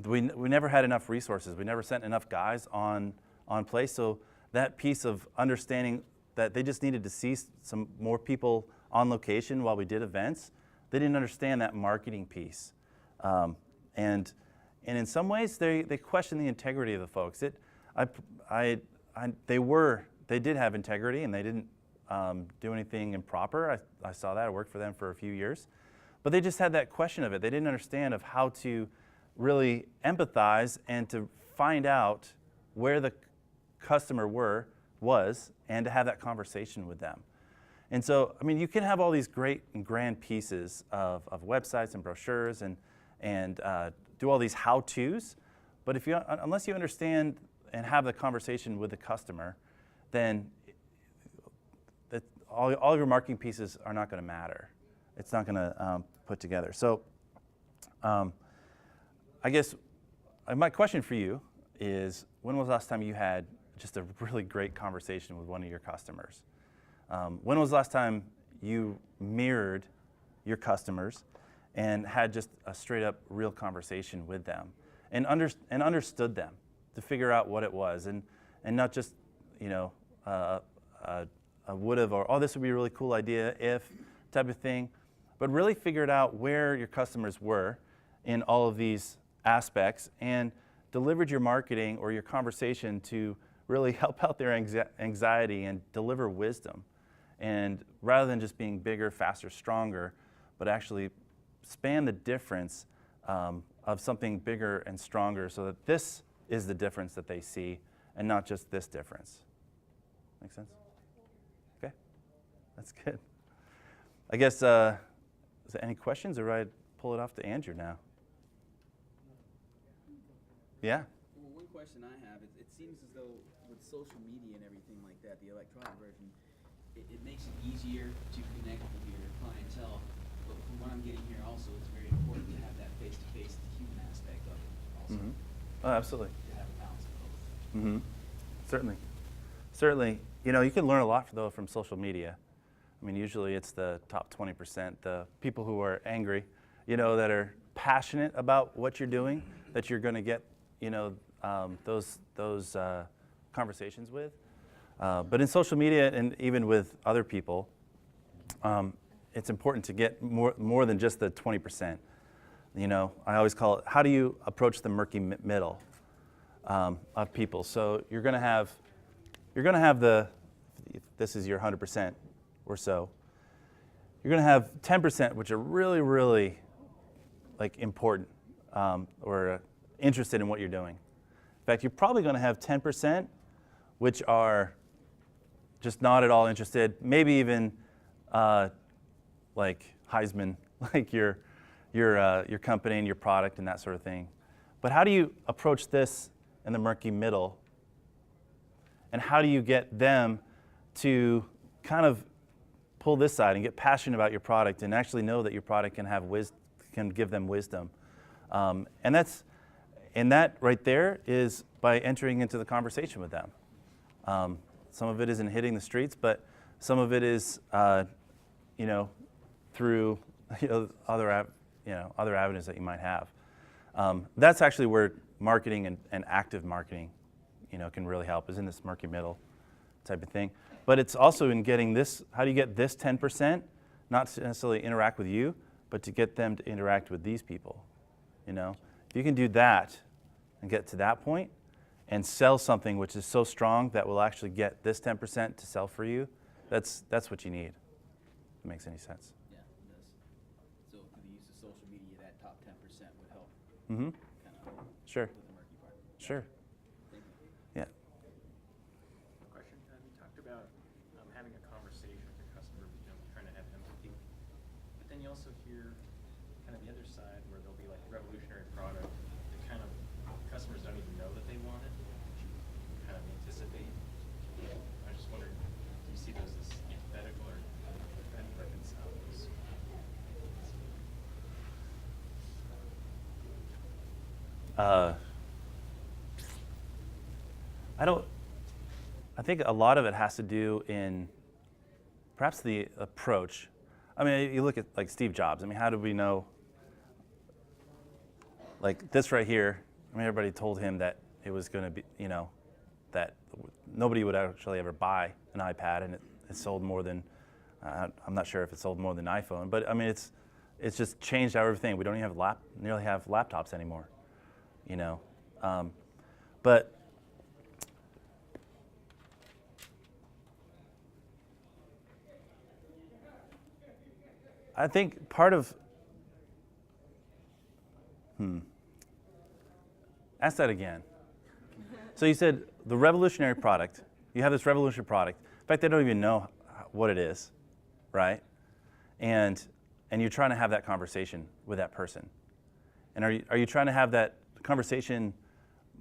We never had enough resources. We never sent enough guys on place. So that piece of understanding that they just needed to see some more people on location while we did events, they didn't understand that marketing piece. And in some ways, they questioned the integrity of the folks. They did have integrity, and they didn't do anything improper. I saw that. I worked for them for a few years. But they just had that question of it. They didn't understand of how to really empathize and to find out where the customer was and to have that conversation with them. And so, you can have all these great and grand pieces of websites and brochures and do all these how-tos, but unless you understand and have the conversation with the customer, then all of your marketing pieces are not going to matter. It's not going to put together. So I guess my question for you is, when was the last time you had just a really great conversation with one of your customers? When was the last time you mirrored your customers and had just a straight up real conversation with them and understood them to figure out what it was, and not just a a would have, or oh, this would be a really cool idea if type of thing, but really figured out where your customers were in all of these aspects and delivered your marketing or your conversation to really help out their anxiety and deliver wisdom. And rather than just being bigger, faster, stronger, but actually span the difference of something bigger and stronger so that this is the difference that they see and not just this difference. Make sense? Okay, that's good. I guess, is there any questions, or do I pull it off to Andrew now? Yeah? Well, one question I have is, it seems as though with social media and everything like that, the electronic version, it makes it easier to connect with your clientele. But from what I'm getting here also, it's very important to have that face-to-face, human aspect of it also. Mm-hmm. Oh, absolutely. To have a balance of both. Mm-hmm. Certainly. Certainly. You know, you can learn a lot though from social media. I mean, usually it's the top 20%, the people who are angry, you know, that are passionate about what you're doing, that you're going to get, you know, those conversations with. But in social media and even with other people, it's important to get more than just the 20%. You know, I always call it, how do you approach the murky middle of people? So you're going to have this is your 100% or so. You're going to have 10% which are really, really like important or interested in what you're doing. In fact, you're probably going to have 10% which are just not at all interested, maybe even like Heisman, like your company and your product and that sort of thing. But how do you approach this in the murky middle? And how do you get them to kind of pull this side and get passionate about your product and actually know that your product can give them wisdom? And that right there is by entering into the conversation with them. Some of it is in hitting the streets, but some of it is, you know, through other avenues that you might have. That's actually where marketing and active marketing, you know, can really help, is in this murky middle type of thing. But it's also in getting this. How do you get this 10% not to necessarily interact with you, but to get them to interact with these people? You know, if you can do that and get to that point and sell something which is so strong that will actually get this 10% to sell for you, that's what you need. If it makes any sense. Yeah, it does. So through the use of social media, that top 10% would help. Mm-hmm. Kind of Sure. with the murky part. Sure. Thank you. Yeah. Question, you talked about having a conversation with your customer, you know, trying to have empathy. But then you also hear kind of the other side where there'll be like a revolutionary product that kind of customers don't even know that they want it, but you kind of anticipate. I just wondered, do you see those as antithetical, or how do you reconcile those? I think a lot of it has to do in perhaps the approach. I mean, you look at like Steve Jobs. I mean, how did we know? Like this right here, I mean, everybody told him that it was going to be, you know, that nobody would actually ever buy an iPad, and it sold more than, I'm not sure if it sold more than an iPhone, but I mean, it's just changed everything. We don't even have nearly have laptops anymore, you know. But I think part of, ask that again. So you said the revolutionary product, you have this revolutionary product. In fact, they don't even know what it is, right? And you're trying to have that conversation with that person. And are you trying to have that conversation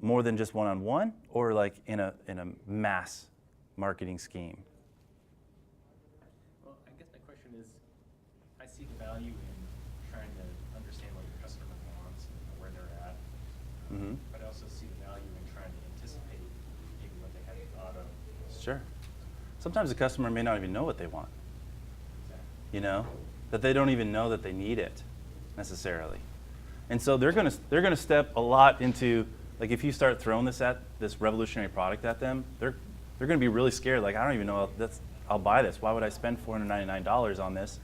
more than just one-on-one, or like in a mass marketing scheme? Well, I guess my question is, I see the value in trying to understand what your customer wants and where they're at. Mm-hmm. But I also see the value in trying to anticipate maybe what they hadn't thought of. Sure. Sometimes the customer may not even know what they want, Exactly. you know, that they don't even know that they need it necessarily. And so they're gonna step a lot into, like, if you start throwing this revolutionary product at them, they're they're going to be really scared. Like, I don't even know if I'll buy this. Why would I spend $499 on this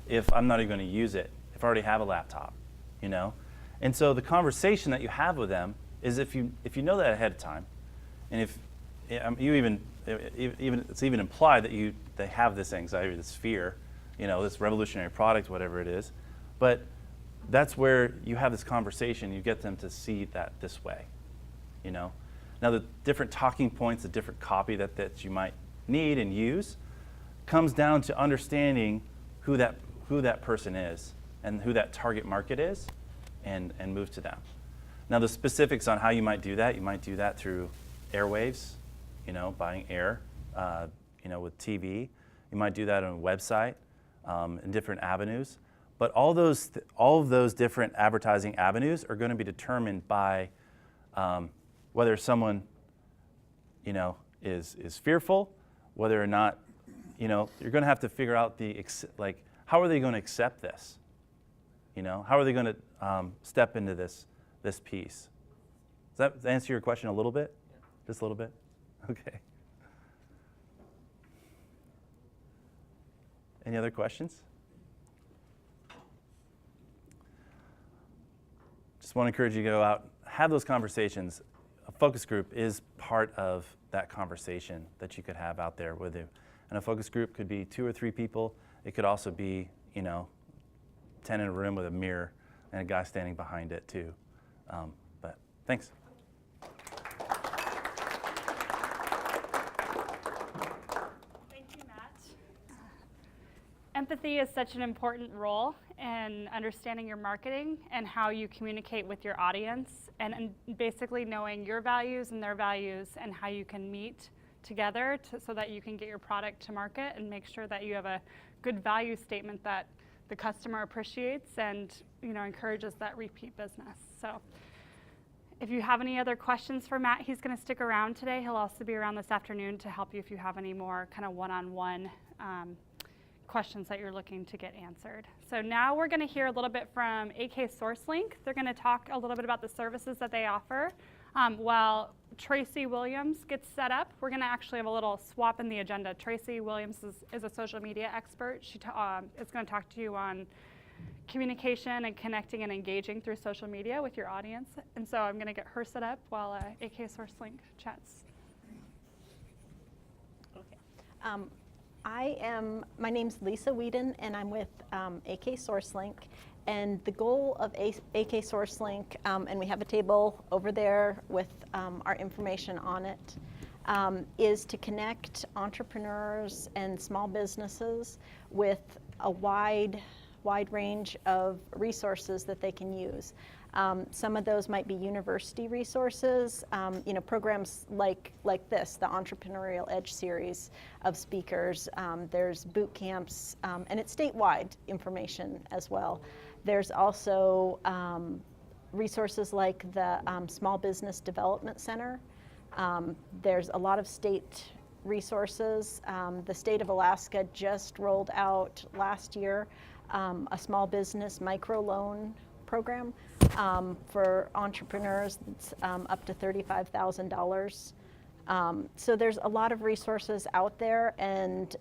if I'm not even going to use it, if I already have a laptop, you know? And so the conversation that you have with them is if you know that ahead of time, and if you even it's even implied that they have this anxiety, this fear, you know, this revolutionary product, whatever it is, but that's where you have this conversation. You get them to see that this way, you know. Now the different talking points, the different copy that you might need and use, comes down to understanding who that person is and who that target market is, and move to them. Now the specifics on how you might do that through airwaves, you know, buying air, you know, with TV. You might do that on a website, in different avenues. But all of those different advertising avenues are going to be determined by whether someone, you know, is fearful, whether or not, you know, you're going to have to figure out how are they going to accept this? You know, how are they going to step into this piece? Does that answer your question a little bit? Yeah. Just a little bit? Okay. Any other questions? Just want to encourage you to go out, have those conversations. A focus group is part of that conversation that you could have out there with you. And a focus group could be 2 or 3 people. It could also be, you know, 10 in a room with a mirror and a guy standing behind it too. But thanks. Thank you, Matt. Empathy is such an important role in understanding your marketing and how you communicate with your audience, and basically knowing your values and their values and how you can meet together so that you can get your product to market and make sure that you have a good value statement that the customer appreciates and, you know, encourages that repeat business. So if you have any other questions for Matt, he's going to stick around today. He'll also be around this afternoon to help you if you have any more kind of one-on-one questions that you're looking to get answered. So now we're going to hear a little bit from AKSourceLink. They're going to talk a little bit about the services that they offer. While Tracy Williams gets set up, we're going to actually have a little swap in the agenda. Tracy Williams is a social media expert. She is going to talk to you on communication and connecting and engaging through social media with your audience. And so I'm going to get her set up while AKSourceLink chats. Okay. My name's Lisa Whedon, and I'm with AKSourceLink. And the goal of AKSourceLink, and we have a table over there with our information on it, is to connect entrepreneurs and small businesses with a wide range of resources that they can use. Some of those might be university resources, you know, programs like this, the Entrepreneurial Edge Series of speakers. There's boot camps, and it's statewide information as well. There's also resources like the Small Business Development Center. There's a lot of state resources. The state of Alaska just rolled out last year a small business microloan program for entrepreneurs that's up to $35,000. So there's a lot of resources out there, and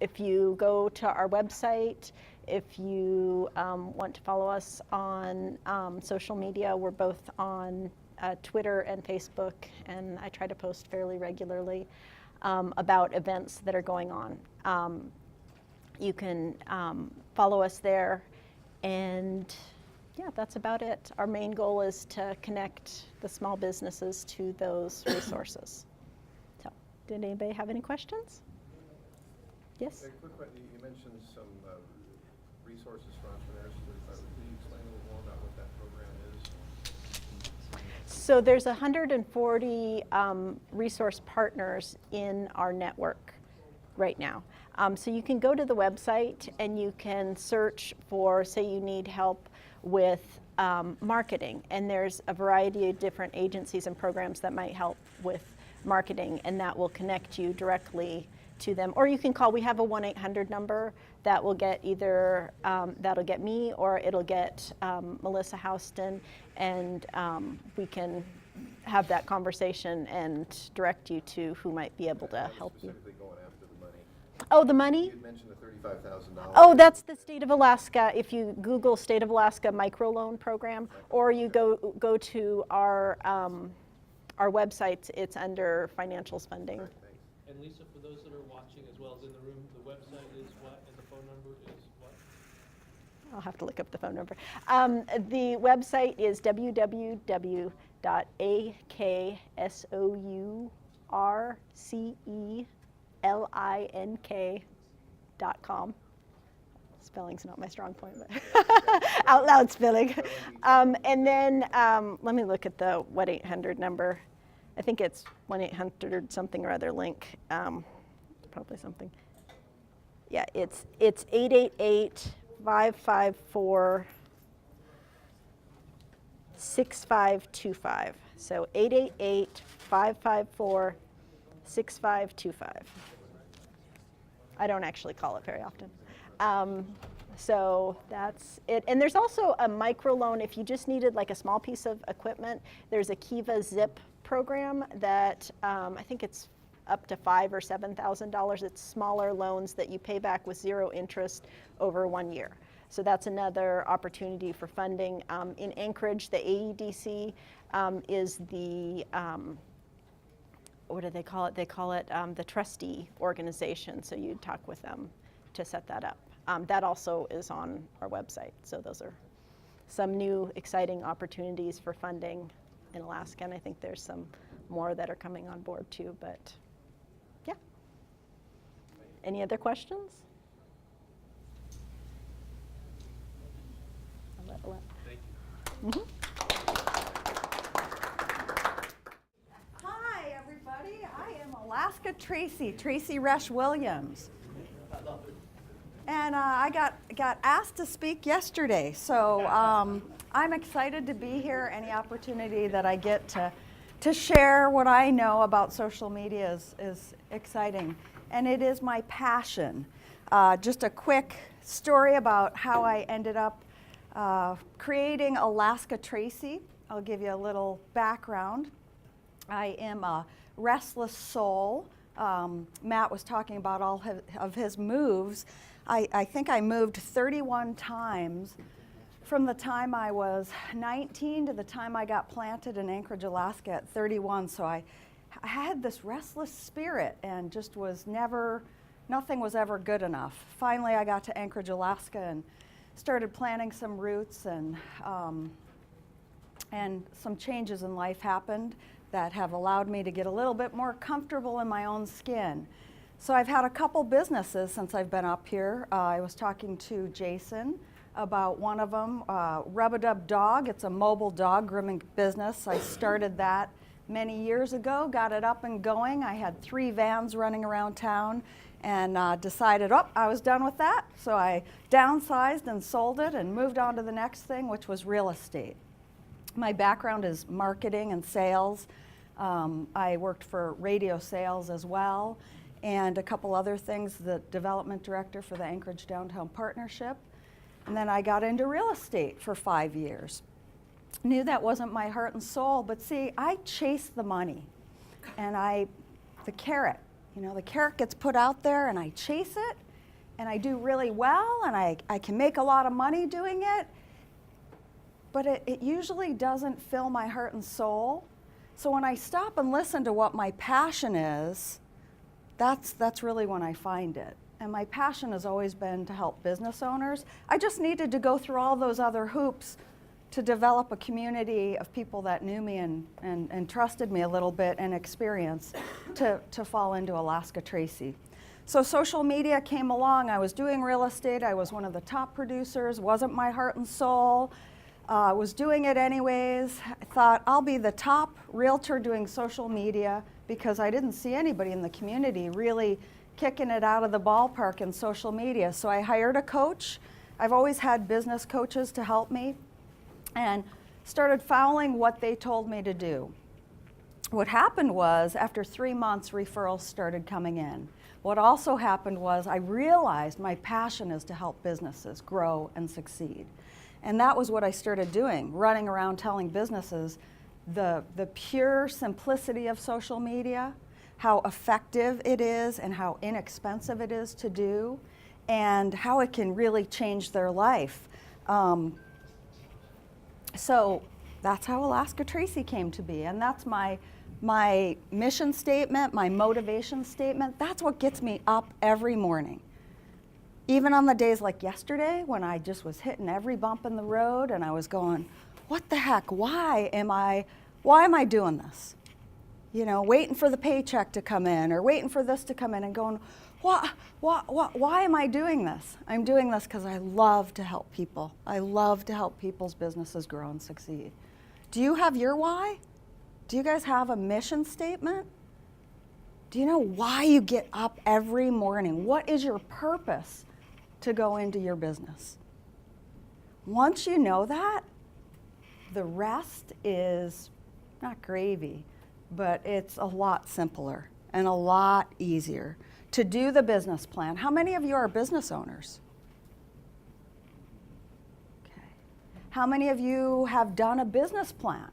if you go to our website, if you want to follow us on social media, we're both on Twitter and Facebook, and I try to post fairly regularly about events that are going on. You can follow us there, and yeah, that's about it. Our main goal is to connect the small businesses to those resources. So, did anybody have any questions? Yes? A quick question. You mentioned some resources for entrepreneurs. Can you explain a little more about what that program is? So there's 140 resource partners in our network right now. So you can go to the website and you can search for, say you need help with marketing, and there's a variety of different agencies and programs that might help with marketing, and that will connect you directly to them. Or you can call, we have a 1-800 number that will get either, that'll get me or it'll get Melissa Houston, and we can have that conversation and direct you to who might be able to help you. Specifically going after the money. Oh, the money? You had mentioned the $35,000. Oh, that's the state of Alaska. If you Google State of Alaska microloan program, or you go to our website, it's under financials funding. All right, thanks. And Lisa, for those that are watching as well as in the room, the website is what and the phone number is what? I'll have to look up the phone number. The website is www.AKSourceLink.com. Spelling's not my strong point, but out loud spelling. And then let me look at the 1-800 number. I think it's 1-800 something or other link. Probably something. Yeah, it's 888-554-6525. So 888-554-6525. I don't actually call it very often. So that's it. And there's also a microloan if you just needed like a small piece of equipment. There's a Kiva Zip program that I think it's up to $5,000 or $7,000. It's smaller loans that you pay back with 0 interest over 1 year. So that's another opportunity for funding. In Anchorage, the AEDC is the, what do they call it? They call it the trustee organization. So you'd talk with them to set that up. That also is on our website. So those are some new exciting opportunities for funding in Alaska. And I think there's some more that are coming on board too, but yeah. Any other questions? Thank you. Mm-hmm. Hi, everybody. I am Alaska Tracy Resch Williams. And I got asked to speak yesterday, so I'm excited to be here. Any opportunity that I get to share what I know about social media is exciting, and it is my passion. Just a quick story about how I ended up creating Alaska Tracy. I'll give you a little background. I am a restless soul. Matt was talking about all of his moves. I think I moved 31 times from the time I was 19 to the time I got planted in Anchorage, Alaska at 31. So I had this restless spirit and just nothing was ever good enough. Finally, I got to Anchorage, Alaska and started planting some roots, and some changes in life happened that have allowed me to get a little bit more comfortable in my own skin. So I've had a couple businesses since I've been up here. I was talking to Jason about one of them, Rub-a-Dub Dog. It's a mobile dog grooming business. I started that many years ago, got it up and going. I had 3 vans running around town and decided, I was done with that. So I downsized and sold it and moved on to the next thing, which was real estate. My background is marketing and sales. I worked for radio sales as well, and a couple other things, the development director for the Anchorage Downtown Partnership. And then I got into real estate for 5 years. Knew that wasn't my heart and soul, but see, I chase the money. And the carrot gets put out there and I chase it, and I do really well, and I can make a lot of money doing it, but it usually doesn't fill my heart and soul. So when I stop and listen to what my passion is, that's really when I find it. And my passion has always been to help business owners. I just needed to go through all those other hoops to develop a community of people that knew me and trusted me a little bit and experience to fall into Alaska Tracy. So social media came along. I was doing real estate. I was one of the top producers. Wasn't my heart and soul. Was doing it anyways. I thought I'll be the top realtor doing social media because I didn't see anybody in the community really kicking it out of the ballpark in social media. So I hired a coach. I've always had business coaches to help me, and started following what they told me to do. What happened was, after 3 months, referrals started coming in. What also happened was I realized my passion is to help businesses grow and succeed. And that was what I started doing, running around telling businesses, the pure simplicity of social media, how effective it is and how inexpensive it is to do, and how it can really change their life. So that's how Alaska Tracy came to be, and that's my mission statement, my motivation statement. That's what gets me up every morning. Even on the days like yesterday when I just was hitting every bump in the road and I was going, what the heck, why am I doing this? You know, waiting for the paycheck to come in or waiting for this to come in and going, why am I doing this? I'm doing this because I love to help people. I love to help people's businesses grow and succeed. Do you have your why? Do you guys have a mission statement? Do you know why you get up every morning? What is your purpose to go into your business? Once you know that, the rest is not gravy, but it's a lot simpler and a lot easier to do the business plan. How many of you are business owners? Okay. How many of you have done a business plan?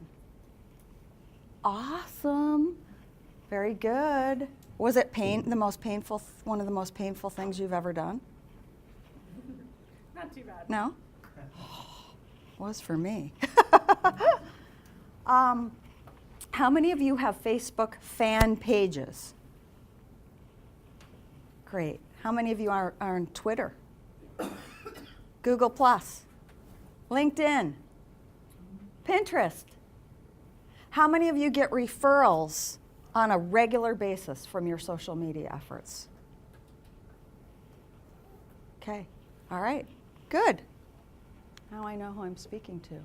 Awesome. Very good. Was it one of the most painful things you've ever done? Not too bad. No? Was for me. How many of you have Facebook fan pages? Great. How many of you are on Twitter? Google+, LinkedIn, Pinterest? How many of you get referrals on a regular basis from your social media efforts? Okay. All right. Good. Now I know who I'm speaking to.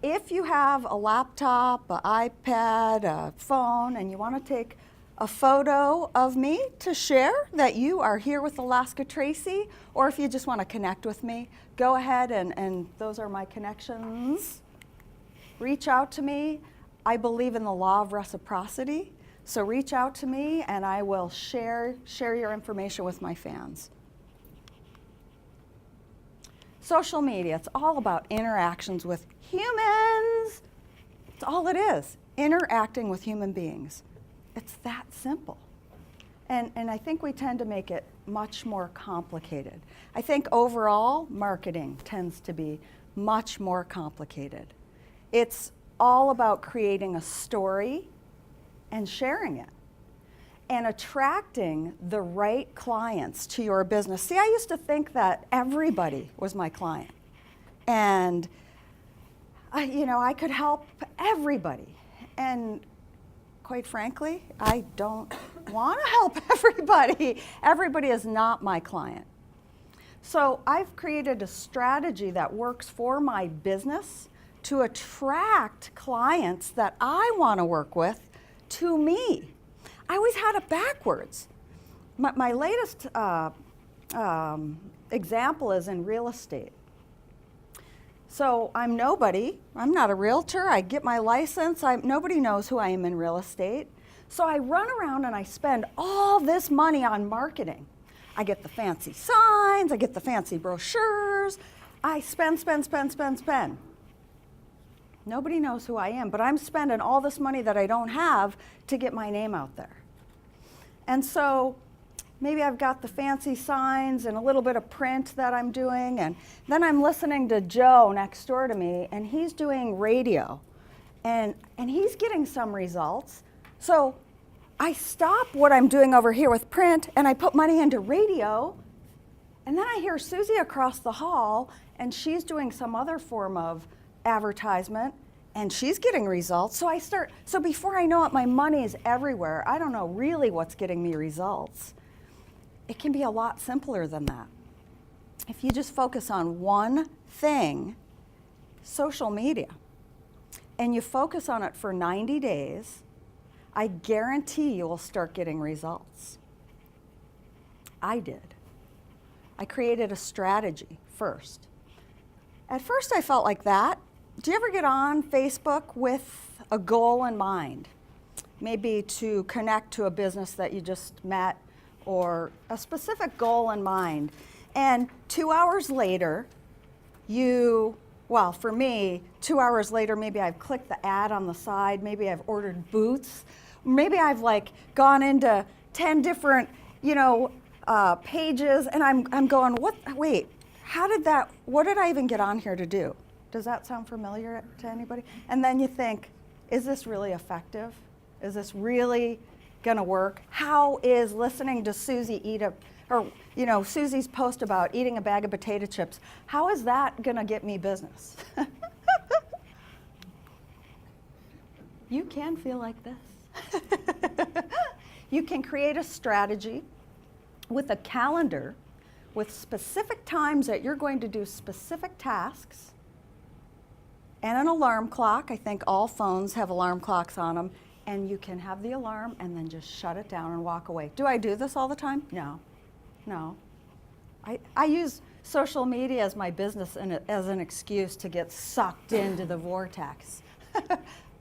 If you have a laptop, an iPad, a phone, and you want to take a photo of me to share that you are here with Alaska Tracy, or if you just want to connect with me, go ahead and those are my connections. Reach out to me. I believe in the law of reciprocity, so reach out to me and I will share your information with my fans. Social media, it's all about interactions with humans. It's all it is, interacting with human beings. It's that simple. And I think we tend to make it much more complicated. I think overall, marketing tends to be much more complicated. It's all about creating a story and sharing it and attracting the right clients to your business. See, I used to think that everybody was my client. And I could help everybody. And quite frankly, I don't want to help everybody. Everybody is not my client. So I've created a strategy that works for my business to attract clients that I want to work with to me. I always had it backwards. My latest example is in real estate. So I'm nobody. I'm not a realtor. I get my license. Nobody knows who I am in real estate. So I run around and I spend all this money on marketing. I get the fancy signs. I get the fancy brochures. I spend. Nobody knows who I am, but I'm spending all this money that I don't have to get my name out there. And so maybe I've got the fancy signs and a little bit of print that I'm doing, and then I'm listening to Joe next door to me, and he's doing radio, and he's getting some results. So I stop what I'm doing over here with print, and I put money into radio, and then I hear Susie across the hall, and she's doing some other form of advertisement, and she's getting results. So before I know it, my money is everywhere. I don't know really what's getting me results. It can be a lot simpler than that. If you just focus on one thing, social media, and you focus on it for 90 days, I guarantee you will start getting results. I did. I created a strategy first. At first I felt like that. Do you ever get on Facebook with a goal in mind? Maybe to connect to a business that you just met or a specific goal in mind. And 2 hours later, you Well, for me, 2 hours later, maybe I've clicked the ad on the side, maybe I've ordered boots, maybe I've like gone into 10 different, pages, and I'm going, wait, what did I even get on here to do? Does that sound familiar to anybody? And then you think, is this really effective? Is this really gonna work? How is listening to Susie Susie's post about eating a bag of potato chips, how is that gonna get me business? You can feel like this. You can create a strategy with a calendar with specific times that you're going to do specific tasks and an alarm clock. I think all phones have alarm clocks on them, and you can have the alarm and then just shut it down and walk away. Do I do this all the time? No. I use social media as my business and as an excuse to get sucked into the vortex.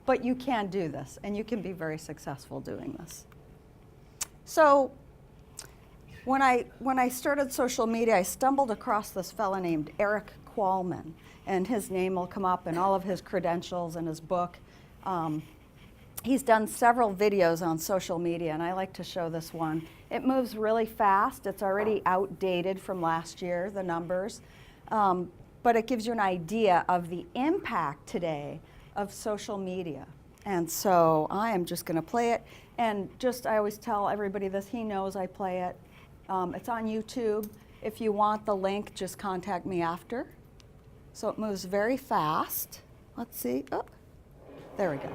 But you can do this, and you can be very successful doing this. So when I started social media, I stumbled across this fella named Eric Qualman, and his name will come up in all of his credentials and his book. He's done several videos on social media, and I like to show this one. It moves really fast. It's already outdated from last year, the numbers, but it gives you an idea of the impact today of social media. And so I am just going to play it, and I always tell everybody this, he knows I play it. It's on YouTube. If you want the link, just contact me after. So it moves very fast. Let's see. Oh, there we go.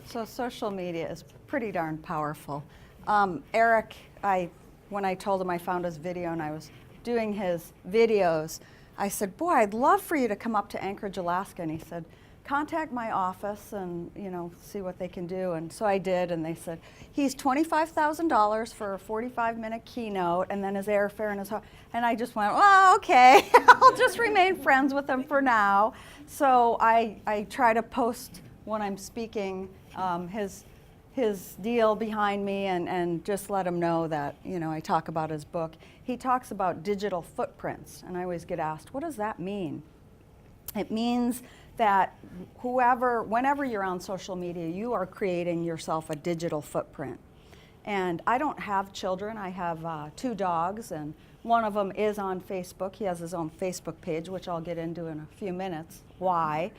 So social media is pretty darn powerful. Eric, when I told him I found his video and I was doing his videos, I said, boy, I'd love for you to come up to Anchorage, Alaska. And he said, contact my office and see what they can do. And so I did, and they said, he's $25,000 for a 45-minute keynote, and then his airfare and his and I just went, oh, okay, I'll just remain friends with him for now. So I try to post when I'm speaking his deal behind me and just let him know that I talk about his book. He talks about digital footprints, and I always get asked, what does that mean? It means that whenever you're on social media, you are creating yourself a digital footprint. And I don't have children. I have 2 dogs, and one of them is on Facebook. He has his own Facebook page, which I'll get into in a few minutes, why.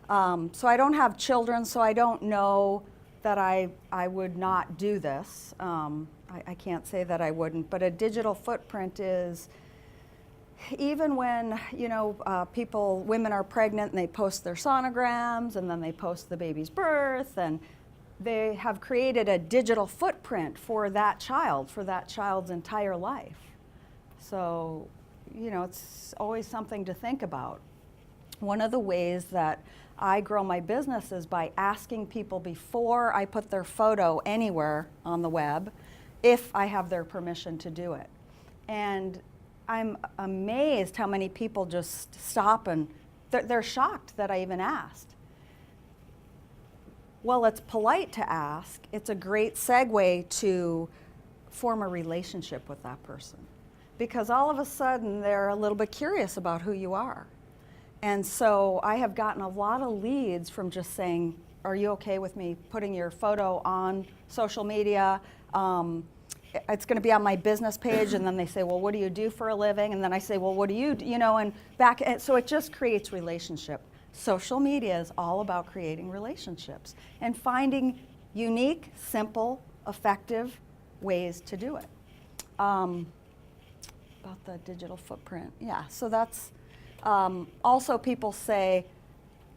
So I don't have children, so I don't know that I would not do this. I can't say that I wouldn't, but a digital footprint is, even when women are pregnant and they post their sonograms and then they post the baby's birth, and they have created a digital footprint for that child's entire life. So, it's always something to think about. One of the ways that I grow my business is by asking people before I put their photo anywhere on the web if I have their permission to do it. And I'm amazed how many people just stop and they're shocked that I even asked. Well, it's polite to ask. It's a great segue to form a relationship with that person, because all of a sudden they're a little bit curious about who you are. And so I have gotten a lot of leads from just saying, are you okay with me putting your photo on social media? It's going to be on my business page. And then they say, well, what do you do for a living? And then I say, well, what do you do? And so it just creates relationship. Social media is all about creating relationships and finding unique, simple, effective ways to do it. About the digital footprint. Yeah, so that's, also people say,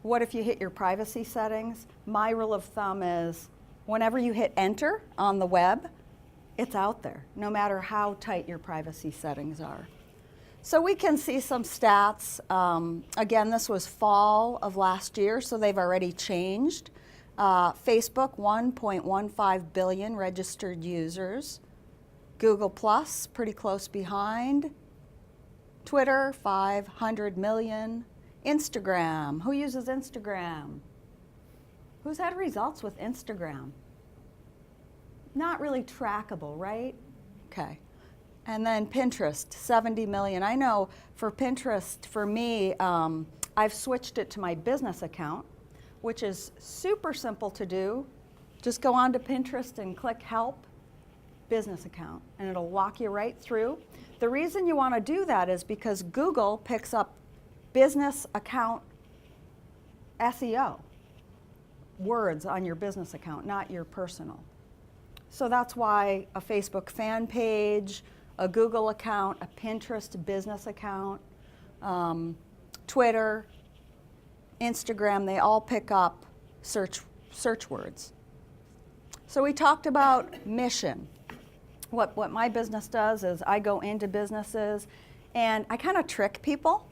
what if you hit your privacy settings? My rule of thumb is whenever you hit enter on the web, it's out there, no matter how tight your privacy settings are. So we can see some stats. Again, this was fall of last year, so they've already changed. Facebook, 1.15 billion registered users. Google Plus, pretty close behind. Twitter, 500 million. Instagram, who uses Instagram? Who's had results with Instagram? Not really trackable, right? Okay. And then Pinterest, 70 million. I know for Pinterest, for me, I've switched it to my business account, which is super simple to do. Just go on to Pinterest and click Help, Business Account, and it'll walk you right through. The reason you want to do that is because Google picks up business account SEO, words on your business account, not your personal. So that's why a Facebook fan page, a Google account, a Pinterest business account, Twitter, Instagram, they all pick up search words. So we talked about mission. What my business does is I go into businesses and I kind of trick people,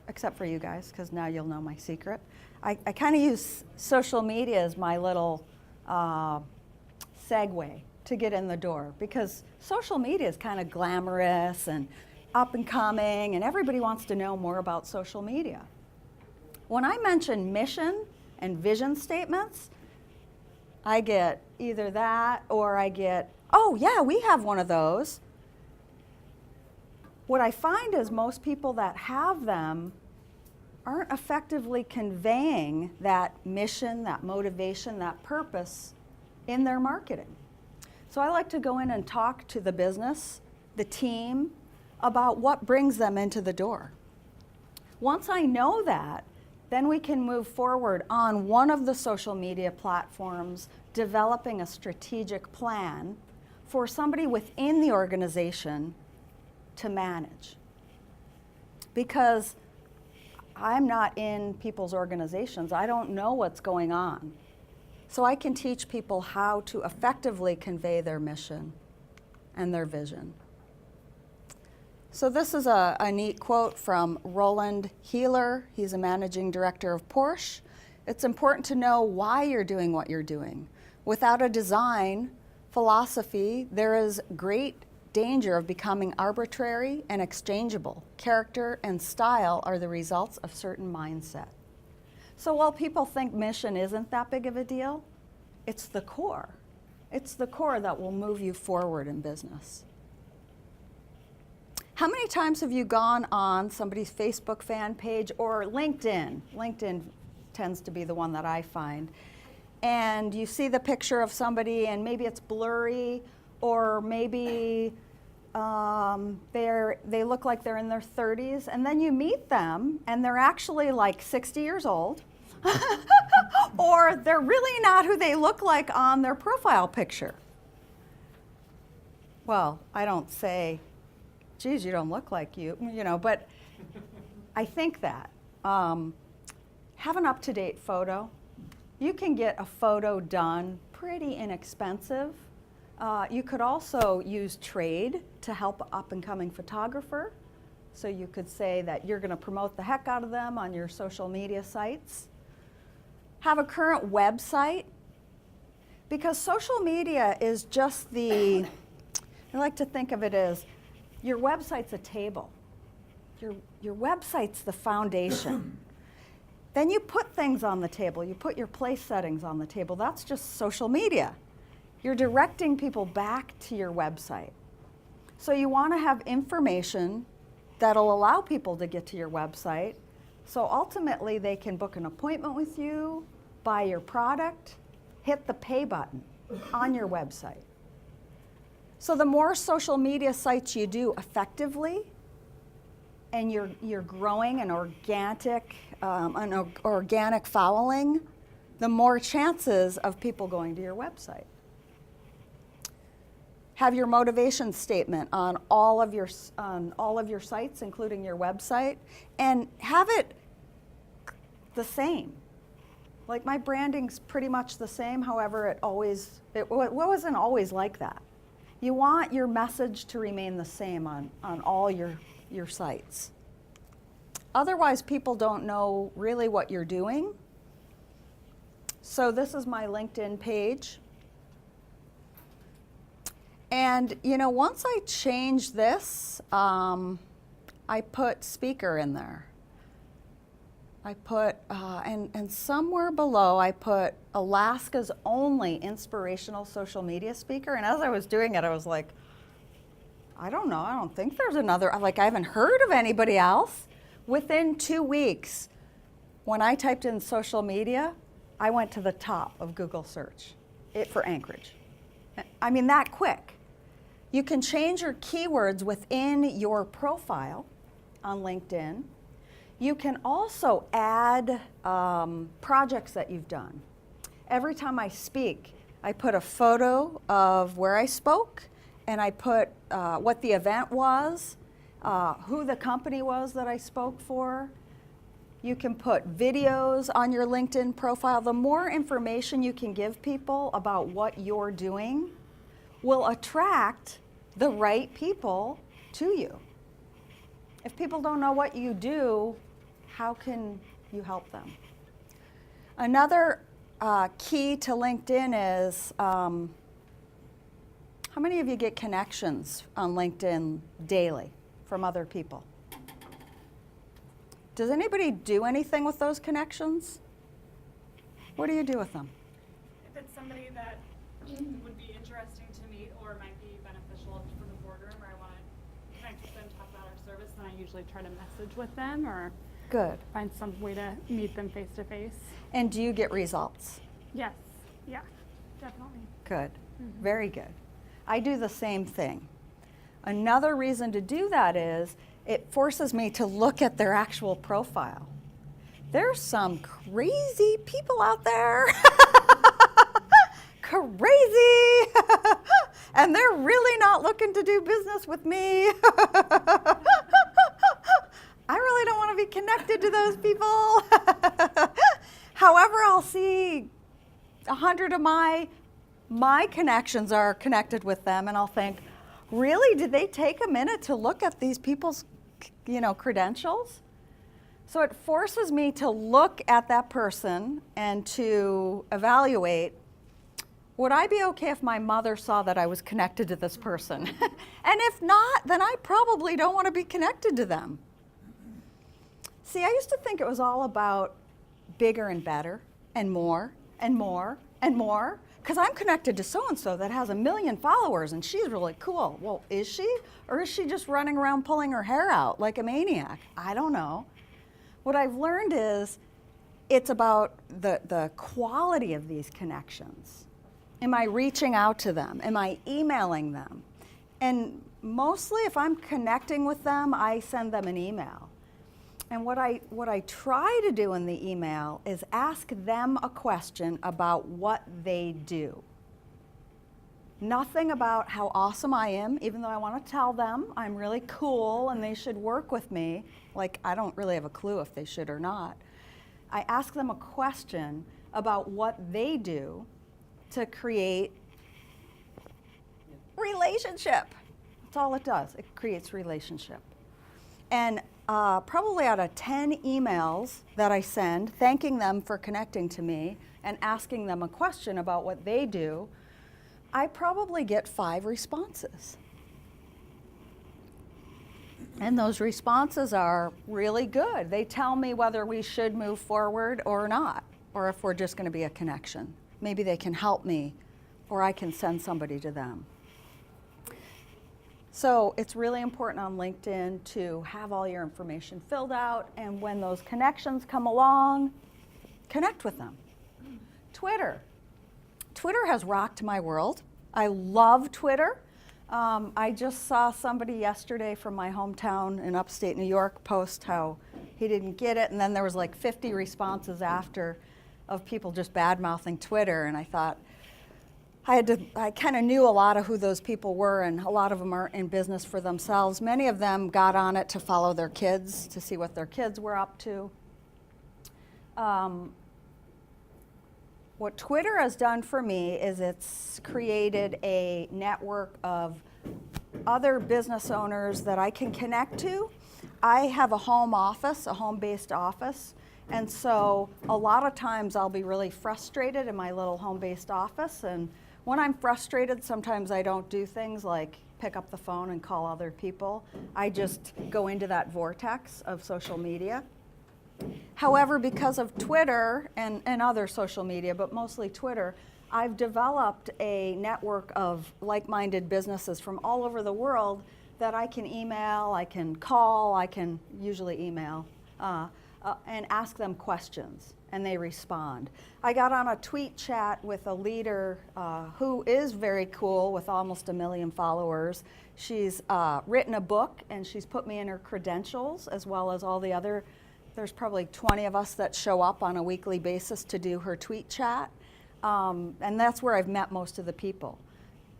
except for you guys, because now you'll know my secret. I kind of use social media as my little segue to get in the door, because social media is kind of glamorous and up and coming, and everybody wants to know more about social media. When I mention mission and vision statements, I get either that or I get, oh yeah, we have one of those. What I find is most people that have them aren't effectively conveying that mission, that motivation, that purpose in their marketing. So I like to go in and talk to the business, the team, about what brings them into the door. Once I know that, then we can move forward on one of the social media platforms, developing a strategic plan for somebody within the organization to manage. Because I'm not in people's organizations, I don't know what's going on. so I can teach people how to effectively convey their mission and their vision. So this is a neat quote from Roland Heeler. He's a managing director of Porsche. It's important to know why you're doing what you're doing. Without a design philosophy, there is great danger of becoming arbitrary and exchangeable. Character and style are the results of certain mindset. So while people think mission isn't that big of a deal, it's the core. It's the core that will move you forward in business. How many times have you gone on somebody's Facebook fan page or LinkedIn? LinkedIn tends to be the one that I find. And you see the picture of somebody and maybe it's blurry, or maybe they look like they're in their 30s, and then you meet them and they're actually like 60 years old, or they're really not who they look like on their profile picture. Well, I don't say, geez, you don't look like you, but I think that. Have an up-to-date photo. You can get a photo done pretty inexpensive. You could also use trade to help an up-and-coming photographer. So you could say that you're going to promote the heck out of them on your social media sites. Have a current website, because social media is just I like to think of it as, your website's a table. Your website's the foundation. Then you put things on the table. You put your place settings on the table. That's just social media. You're directing people back to your website. So you want to have information that'll allow people to get to your website. So ultimately they can book an appointment with you, buy your product, hit the pay button on your website. So the more social media sites you do effectively, and you're growing an organic following, the more chances of people going to your website. Have your motivation statement on all of your sites, including your website, and have it the same. Like, my branding's pretty much the same, however, it wasn't always like that. You want your message to remain the same on all your sites. Otherwise, people don't know really what you're doing. So this is my LinkedIn page. And once I changed this, I put speaker in there. I put, and somewhere below I put Alaska's only inspirational social media speaker. And as I was doing it, I was like, I don't know, I don't think there's another, I haven't heard of anybody else. Within 2 weeks, when I typed in social media, I went to the top of Google search for Anchorage. I mean, that quick. You can change your keywords within your profile on LinkedIn. You can also add projects that you've done. Every time I speak, I put a photo of where I spoke, and I put what the event was, who the company was that I spoke for. You can put videos on your LinkedIn profile. The more information you can give people about what you're doing will attract the right people to you. If people don't know what you do, how can you help them? Another key to LinkedIn is, how many of you get connections on LinkedIn daily from other people? Does anybody do anything with those connections? What do you do with them? If it's somebody that would be interesting to meet or might be beneficial for the boardroom, or I want to connect with them, talk about our service, then I usually try to message with them or Good. find some way to meet them face to face. And do you get results? Yes, yeah, definitely. Good, very good. I do the same thing. Another reason to do that is it forces me to look at their actual profile. There's some crazy people out there. Crazy. And they're really not looking to do business with me. I really don't want to be connected to those people. However, I'll see 100 of my connections are connected with them, and I'll think, really, did they take a minute to look at these people's, credentials? So it forces me to look at that person and to evaluate, would I be okay if my mother saw that I was connected to this person? And if not, then I probably don't want to be connected to them. See, I used to think it was all about bigger and better and more and more and more, because I'm connected to so-and-so that has 1 million followers and she's really cool. Well, is she? Or is she just running around pulling her hair out like a maniac? I don't know. What I've learned is it's about the quality of these connections. Am I reaching out to them? Am I emailing them? And mostly if I'm connecting with them, I send them an email. And what I try to do in the email is ask them a question about what they do. Nothing about how awesome I am, even though I want to tell them I'm really cool and they should work with me. Like, I don't really have a clue if they should or not. I ask them a question about what they do to create relationship. That's all it does. It creates relationship. And probably out of 10 emails that I send, thanking them for connecting to me and asking them a question about what they do, I probably get 5 responses. And those responses are really good. They tell me whether we should move forward or not, or if we're just going to be a connection. Maybe they can help me, or I can send somebody to them. So it's really important on LinkedIn to have all your information filled out, and when those connections come along, connect with them. Twitter. Twitter has rocked my world. I love Twitter. I just saw somebody yesterday from my hometown in upstate New York post how he didn't get it, and then there was like 50 responses after of people just bad-mouthing Twitter, and I thought, I kind of knew a lot of who those people were, and a lot of them are in business for themselves. Many of them got on it to follow their kids, to see what their kids were up to. What Twitter has done for me is it's created a network of other business owners that I can connect to. I have a home office, a home-based office, and so a lot of times I'll be really frustrated in my little home-based office, and when I'm frustrated, sometimes I don't do things like pick up the phone and call other people. I just go into that vortex of social media. However, because of Twitter and other social media, but mostly Twitter, I've developed a network of like-minded businesses from all over the world that I can email, I can call, I can usually email, and ask them questions, and they respond. I got on a tweet chat with a leader who is very cool with almost 1 million followers. She's written a book, and she's put me in her credentials, as well as all the other. There's probably 20 of us that show up on a weekly basis to do her tweet chat, and that's where I've met most of the people.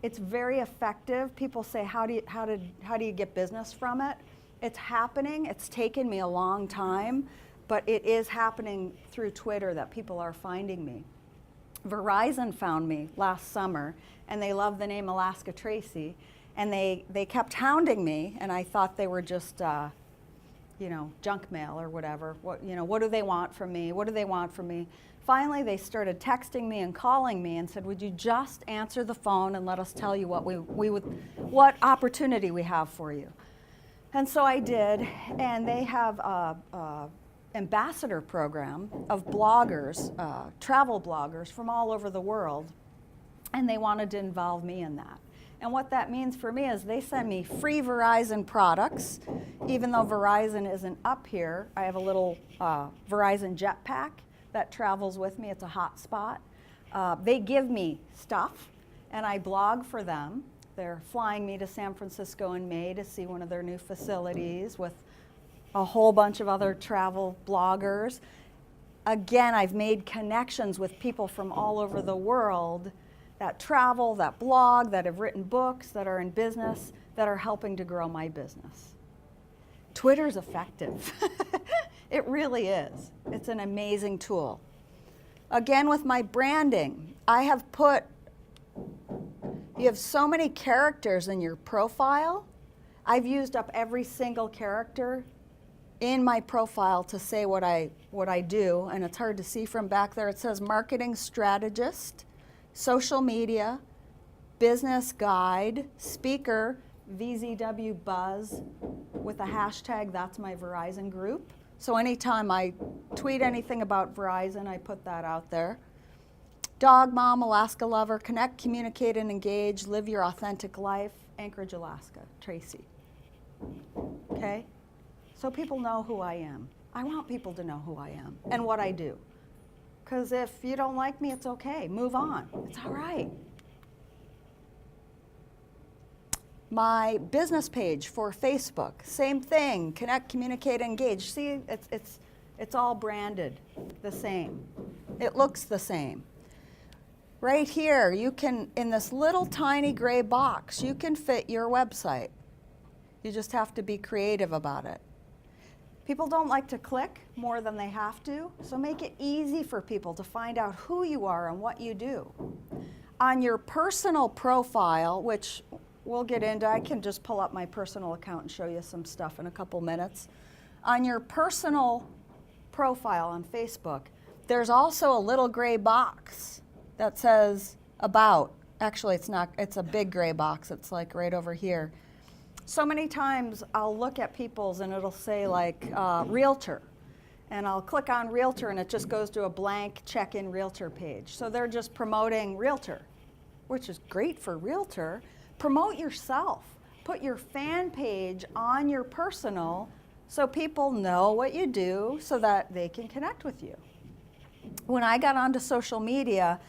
It's very effective. People say, how do you get business from it? It's happening. It's taken me a long time, but it is happening through Twitter that people are finding me. Verizon found me last summer, and they love the name Alaska Tracy, and they kept hounding me, and I thought they were just junk mail or whatever. What do they want from me? What do they want from me? Finally, they started texting me and calling me and said, would you just answer the phone and let us tell you what opportunity we have for you? And so I did, and they have a ambassador program of bloggers, travel bloggers from all over the world, and they wanted to involve me in that. And what that means for me is they send me free Verizon products. Even though Verizon isn't up here, I have a little Verizon jetpack that travels with me. It's a hotspot. They give me stuff, and I blog for them. They're flying me to San Francisco in May to see one of their new facilities with a whole bunch of other travel bloggers. Again, I've made connections with people from all over the world that travel, that blog, that have written books, that are in business, that are helping to grow my business. Twitter's effective. It really is. It's an amazing tool. Again, with my branding, I have put, you have so many characters in your profile. I've used up every single character in my profile to say what I do, and it's hard to see from back there. It says marketing strategist, social media, business guide, speaker, VZW Buzz, with a hashtag, that's my Verizon group. So anytime I tweet anything about Verizon, I put that out there. Dog mom, Alaska lover, connect, communicate, and engage, live your authentic life, Anchorage, Alaska, Tracy. Okay? So people know who I am. I want people to know who I am and what I do. Because if you don't like me, it's okay. Move on. It's all right. My business page for Facebook, same thing. Connect, communicate, engage. See, it's all branded the same. It looks the same. Right here, you can, in this little tiny gray box, you can fit your website. You just have to be creative about it. People don't like to click more than they have to, so make it easy for people to find out who you are and what you do. On your personal profile, which we'll get into, I can just pull up my personal account and show you some stuff in a couple minutes. On your personal profile on Facebook, there's also a little gray box that says about. Actually, it's not, it's a big gray box. It's like right over here. So many times I'll look at people's and it'll say like realtor. And I'll click on realtor and it just goes to a blank check-in realtor page. So they're just promoting realtor, which is great for realtor. Promote yourself. Put your fan page on your personal so people know what you do so that they can connect with you. When I got onto social media,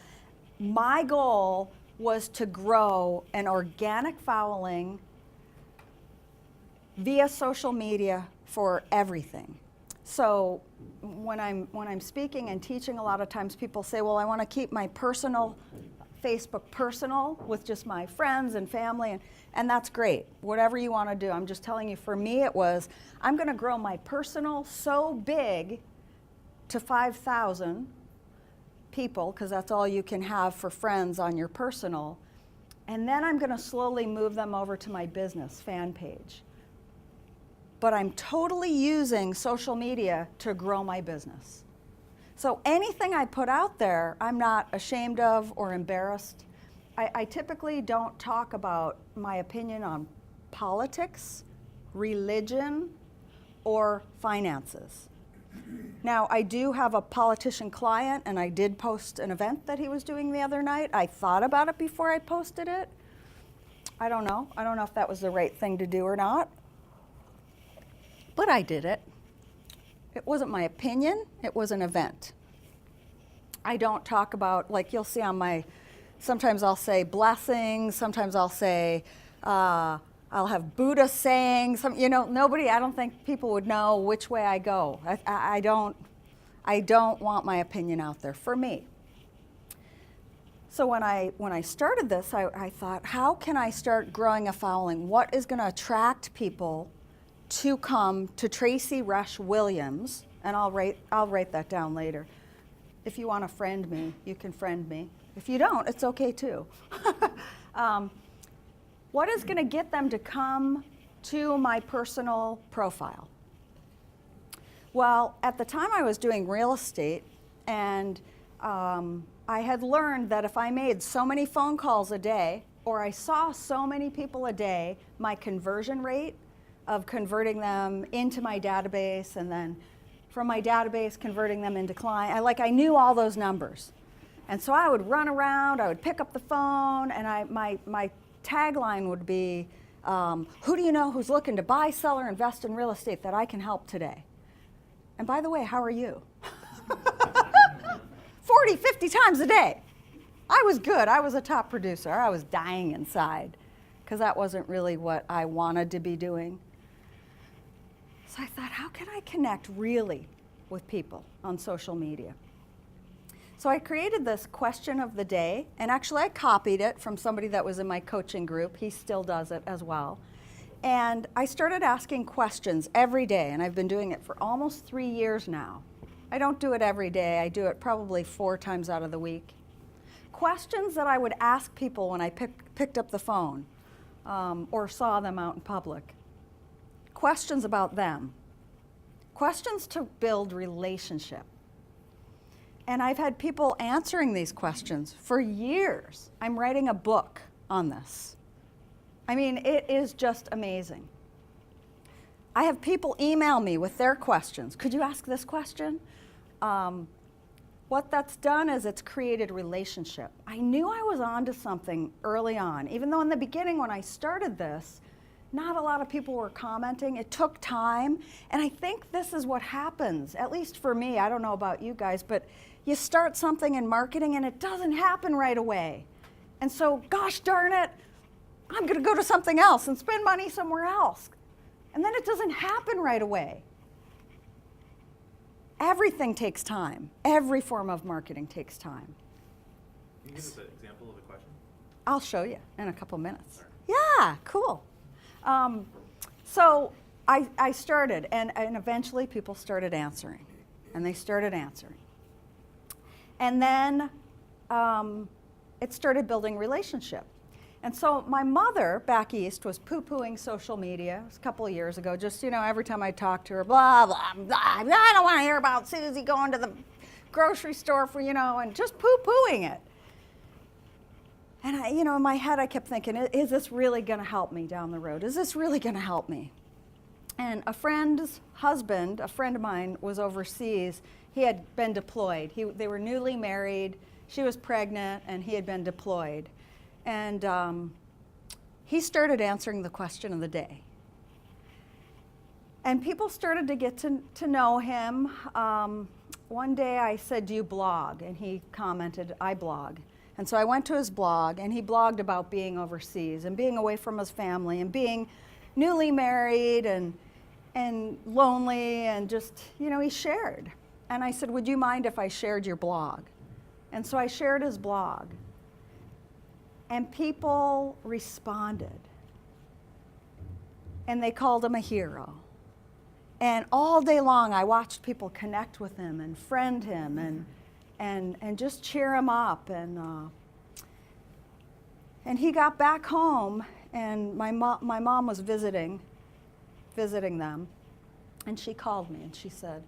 my goal was to grow an organic following via social media for everything. So when I'm speaking and teaching, a lot of times people say, well, I want to keep my personal Facebook personal with just my friends and family, and that's great. Whatever you want to do. I'm just telling you, for me it was, I'm going to grow my personal so big to 5,000 people, because that's all you can have for friends on your personal, and then I'm going to slowly move them over to my business fan page. But I'm totally using social media to grow my business. So anything I put out there, I'm not ashamed of or embarrassed. I typically don't talk about my opinion on politics, religion, or finances. Now, I do have a politician client, and I did post an event that he was doing the other night. I thought about it before I posted it. I don't know. I don't know if that was the right thing to do or not. But I did it. It wasn't my opinion, it was an event. I don't talk about, like you'll see on my, sometimes I'll say blessings, sometimes I'll say, I'll have Buddha sayings, nobody, I don't think people would know which way I go. I don't want my opinion out there, for me. So when I started this, I thought, how can I start growing a following? What is going to attract people to come to Tracy Rush Williams, and I'll write that down later. If you want to friend me, you can friend me. If you don't, it's okay too. What is going to get them to come to my personal profile? Well, at the time I was doing real estate, and I had learned that if I made so many phone calls a day, or I saw so many people a day, my conversion rate of converting them into my database, and then from my database converting them into client. I knew all those numbers. And so I would run around, I would pick up the phone, and my tagline would be, who do you know who's looking to buy, sell, or invest in real estate that I can help today? And by the way, how are you? 40, 50 times a day. I was good, I was a top producer. I was dying inside, because that wasn't really what I wanted to be doing. So I thought, how can I connect really with people on social media? So I created this question of the day, and actually I copied it from somebody that was in my coaching group. He still does it as well. And I started asking questions every day, and I've been doing it for almost 3 years now. I don't do it every day. I do it probably 4 times out of the week. Questions that I would ask people when I picked up the phone or saw them out in public. Questions about them. Questions to build relationship. And I've had people answering these questions for years. I'm writing a book on this. I mean, it is just amazing. I have people email me with their questions. Could you ask this question? What that's done is it's created relationship. I knew I was onto something early on, even though in the beginning when I started this, not a lot of people were commenting. It took time, and I think this is what happens, at least for me. I don't know about you guys, but you start something in marketing and it doesn't happen right away. And so, gosh darn it, I'm gonna go to something else and spend money somewhere else. And then it doesn't happen right away. Everything takes time. Every form of marketing takes time. Can you give us an example of a question? I'll show you in a couple minutes. Yeah, cool. So I started, and eventually people started answering, and they started answering. And then it started building relationship. And so my mother back east was poo-pooing social media. It was a couple of years ago. Just, you know, every time I talked to her, blah, blah, blah. I don't want to hear about Susie going to the grocery store for, you know, and just poo-pooing it. And I, you know, in my head I kept thinking, is this really going to help me down the road? Is this really going to help me? And a friend's husband, a friend of mine, was overseas. He had been deployed. They were newly married. She was pregnant, and he had been deployed. And he started answering the question of the day. And people started to get to know him. One day I said, do you blog? And he commented, I blog. And so I went to his blog, and he blogged about being overseas and being away from his family and being newly married and lonely, and just, you know, he shared. And I said, would you mind if I shared your blog? And so I shared his blog. And people responded. And they called him a hero. And all day long I watched people connect with him and friend him and just cheer him up. And he got back home, and my mom was visiting them. And she called me and she said,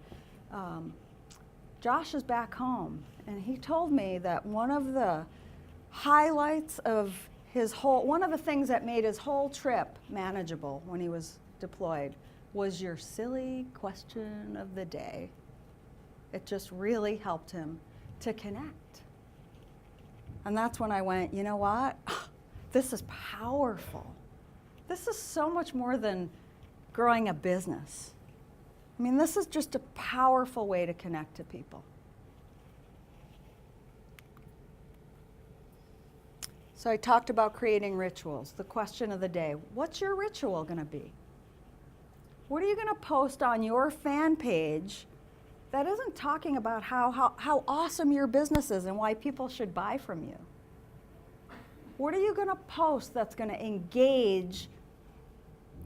Josh is back home. And he told me that one of the highlights of one of the things that made his whole trip manageable when he was deployed was your silly question of the day. It just really helped him to connect. And that's when I went, you know what? This is powerful. This is so much more than growing a business. I mean, this is just a powerful way to connect to people. So I talked about creating rituals. The question of the day, what's your ritual going to be? What are you going to post on your fan page that isn't talking about how awesome your business is and why people should buy from you? What are you going to post that's going to engage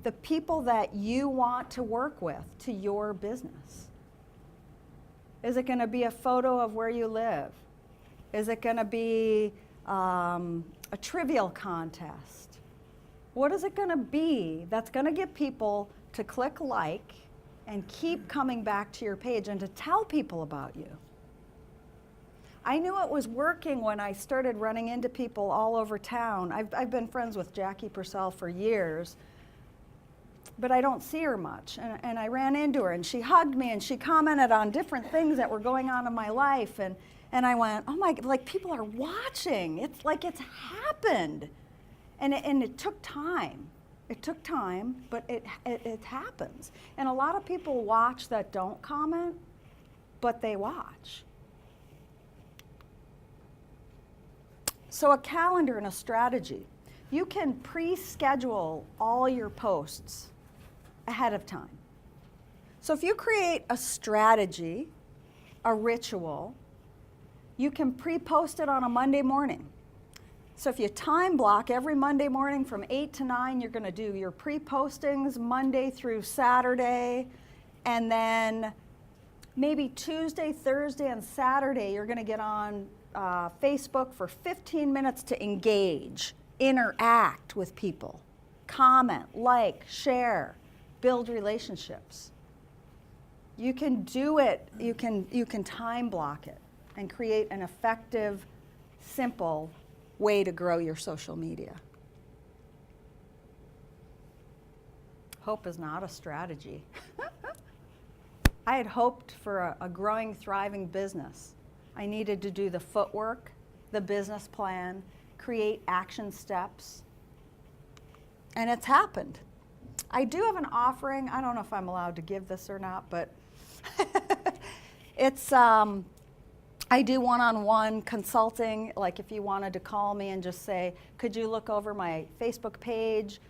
the people that you want to work with to your business? Is it going to be a photo of where you live? Is it going to be a trivial contest? What is it going to be that's going to get people to click like and keep coming back to your page and to tell people about you? I knew it was working when I started running into people all over town. I've been friends with Jackie Purcell for years, but I don't see her much. And I ran into her, and she hugged me, and she commented on different things that were going on in my life. And I went, oh my, like, people are watching. It's like it's happened. And it took time. It took time, but it happens. And a lot of people watch that don't comment, but they watch. So a calendar and a strategy. You can pre-schedule all your posts ahead of time. So if you create a strategy, a ritual, you can pre-post it on a Monday morning. So if you time block every Monday morning from 8 to 9, you're going to do your pre-postings Monday through Saturday, and then maybe Tuesday, Thursday, and Saturday, you're going to get on Facebook for 15 minutes to engage, interact with people, comment, like, share, build relationships. You can do it, you can time block it and create an effective, simple way to grow your social media. Hope is not a strategy. I had hoped for a growing, thriving business. I needed to do the footwork, the business plan, create action steps, and it's happened. I do have an offering. I don't know if I'm allowed to give this or not, but it's, I do one-on-one consulting, like if you wanted to call me and just say, could you look over my Facebook page,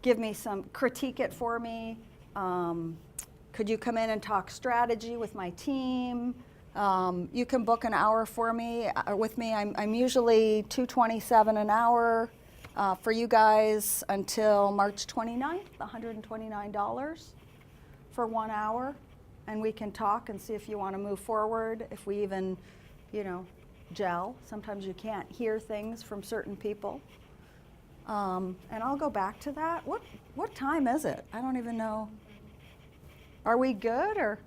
give me some, critique it for me, could you come in and talk strategy with my team? You can book an hour for me, with me. I'm usually $227 an hour for you guys until March 29th, $129 for 1 hour. And we can talk and see if you want to move forward, if we even, you know, gel. Sometimes you can't hear things from certain people. And I'll go back to that. What time is it? I don't even know. Are we good or?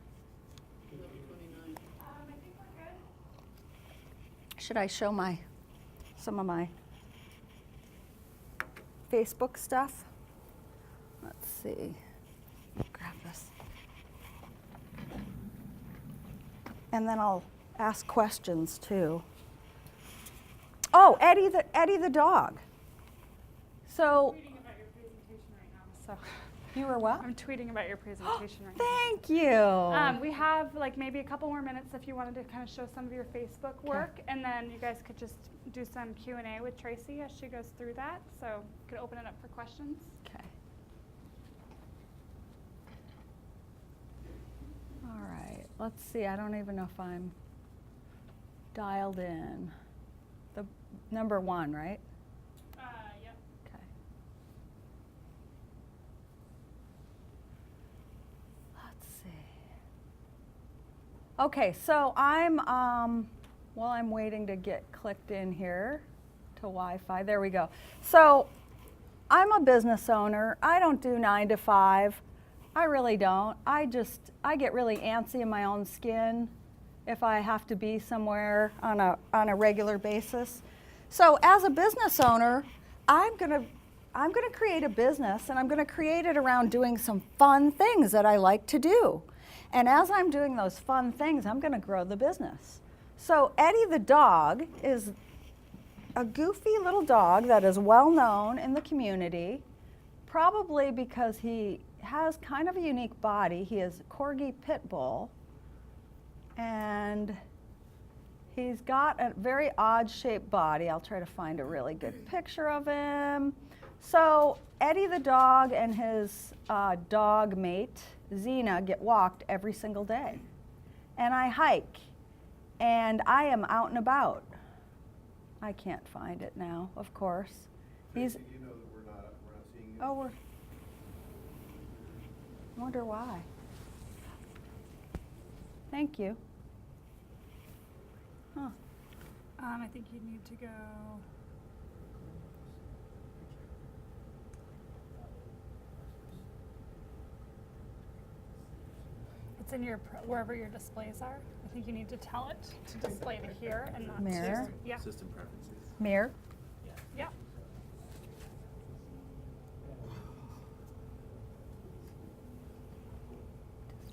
I think we're good. Should I show some of my Facebook stuff? Let's see. Grab this. And then I'll ask questions too. Oh, Eddie the dog. So. I'm tweeting about your presentation right now. So You were what? I'm tweeting about your presentation right now. Thank you. We have like maybe a couple more minutes if you wanted to kind of show some of your Facebook work, and then you guys could just do some Q&A with Tracy as she goes through that. So you could open it up for questions. Okay. All right. Let's see. I don't even know if I'm dialed in. The number 1, right? Yep. Okay. Let's see. Okay, so I'm waiting to get clicked in here to Wi-Fi. There we go. So I'm a business owner. I don't do 9 to 5. I really don't. I get really antsy in my own skin if I have to be somewhere on a regular basis. So as a business owner, I'm gonna create a business, and I'm gonna create it around doing some fun things that I like to do. And as I'm doing those fun things, I'm gonna grow the business. So Eddie the dog is a goofy little dog that is well known in the community, probably because he has kind of a unique body. He is a Corgi Pit Bull, and he's got a very odd shaped body. I'll try to find a really good picture of him. So Eddie the dog and his dog mate, Xena, get walked every single day. And I hike, and I am out and about. I can't find it now, of course. Tracy, you know that we're not seeing you. Oh, I wonder why. Thank you. Huh. I think you need to go. It's in your wherever your displays are. I think you need to tell it to display to here and not Mirror. to. Yeah. System preferences. Mirror. Yeah.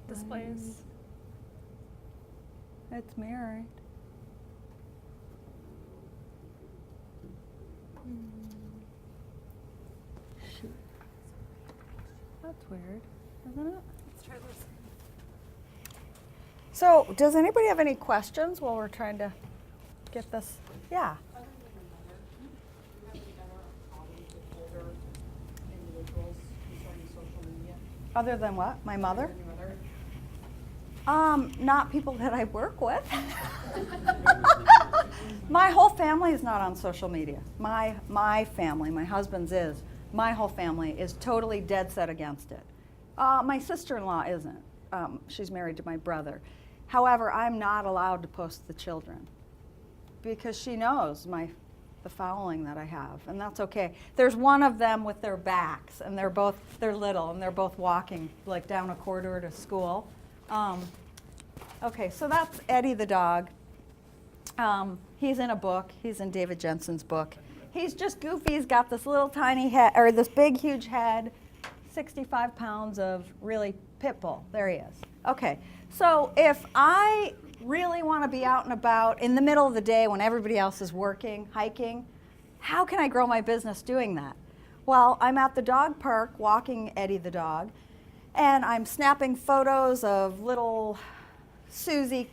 Displays. It's mirrored. Shoot. That's weird, isn't it? Let's try this. So, does anybody have any questions while we're trying to get this? Yeah. Other than what? My mother? Not people that I work with. My whole family is not on social media. My family, my husband's is. My whole family is totally dead set against it. My sister-in-law isn't. She's married to my brother. However, I'm not allowed to post the children because she knows the fouling that I have, and that's okay. There's one of them with their backs, and they're little, and they're both walking like down a corridor to school. Okay, so that's Eddie the dog. He's in a book. He's in David Jensen's book. He's just goofy. He's got this little tiny head, or this big, huge head, 65 pounds of really pit bull. There he is. Okay, so if I really want to be out and about in the middle of the day when everybody else is working, hiking, how can I grow my business doing that? Well, I'm at the dog park walking Eddie the dog, and I'm snapping photos of little Susie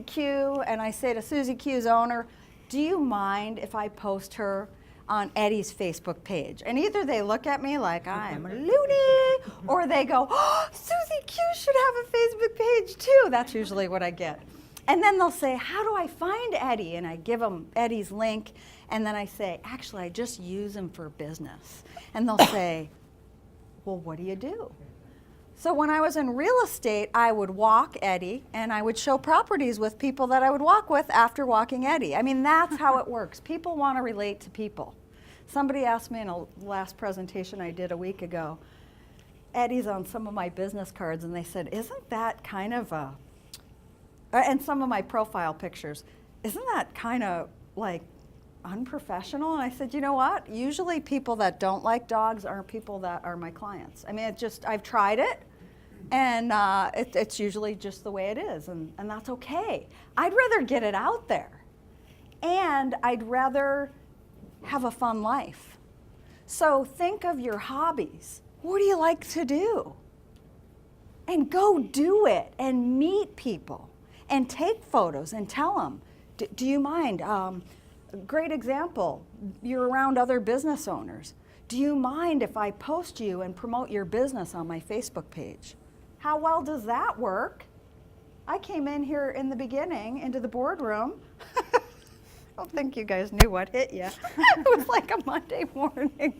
Q, and I say to Susie Q's owner, do you mind if I post her on Eddie's Facebook page? And either they look at me like I'm loony, or they go, oh, Susie Q should have a Facebook page too. That's usually what I get. And then they'll say, how do I find Eddie? And I give them Eddie's link, and then I say, actually, I just use him for business. And they'll say, well, what do you do? So when I was in real estate, I would walk Eddie, and I would show properties with people that I would walk with after walking Eddie. I mean, that's how it works. People want to relate to people. Somebody asked me in a last presentation I did a week ago, Eddie's on some of my business cards, and they said, isn't that kind of a, and some of my profile pictures, isn't that kind of like unprofessional? And I said, you know what? Usually people that don't like dogs aren't people that are my clients. I mean, I've tried it, and it's usually just the way it is, and that's okay. I'd rather get it out there, and I'd rather have a fun life. So think of your hobbies. What do you like to do? And go do it, and meet people, and take photos, and tell them, do you mind? Great example, you're around other business owners. Do you mind if I post you and promote your business on my Facebook page? How well does that work? I came in here in the beginning into the boardroom. I don't think you guys knew what hit you. It was like a Monday morning,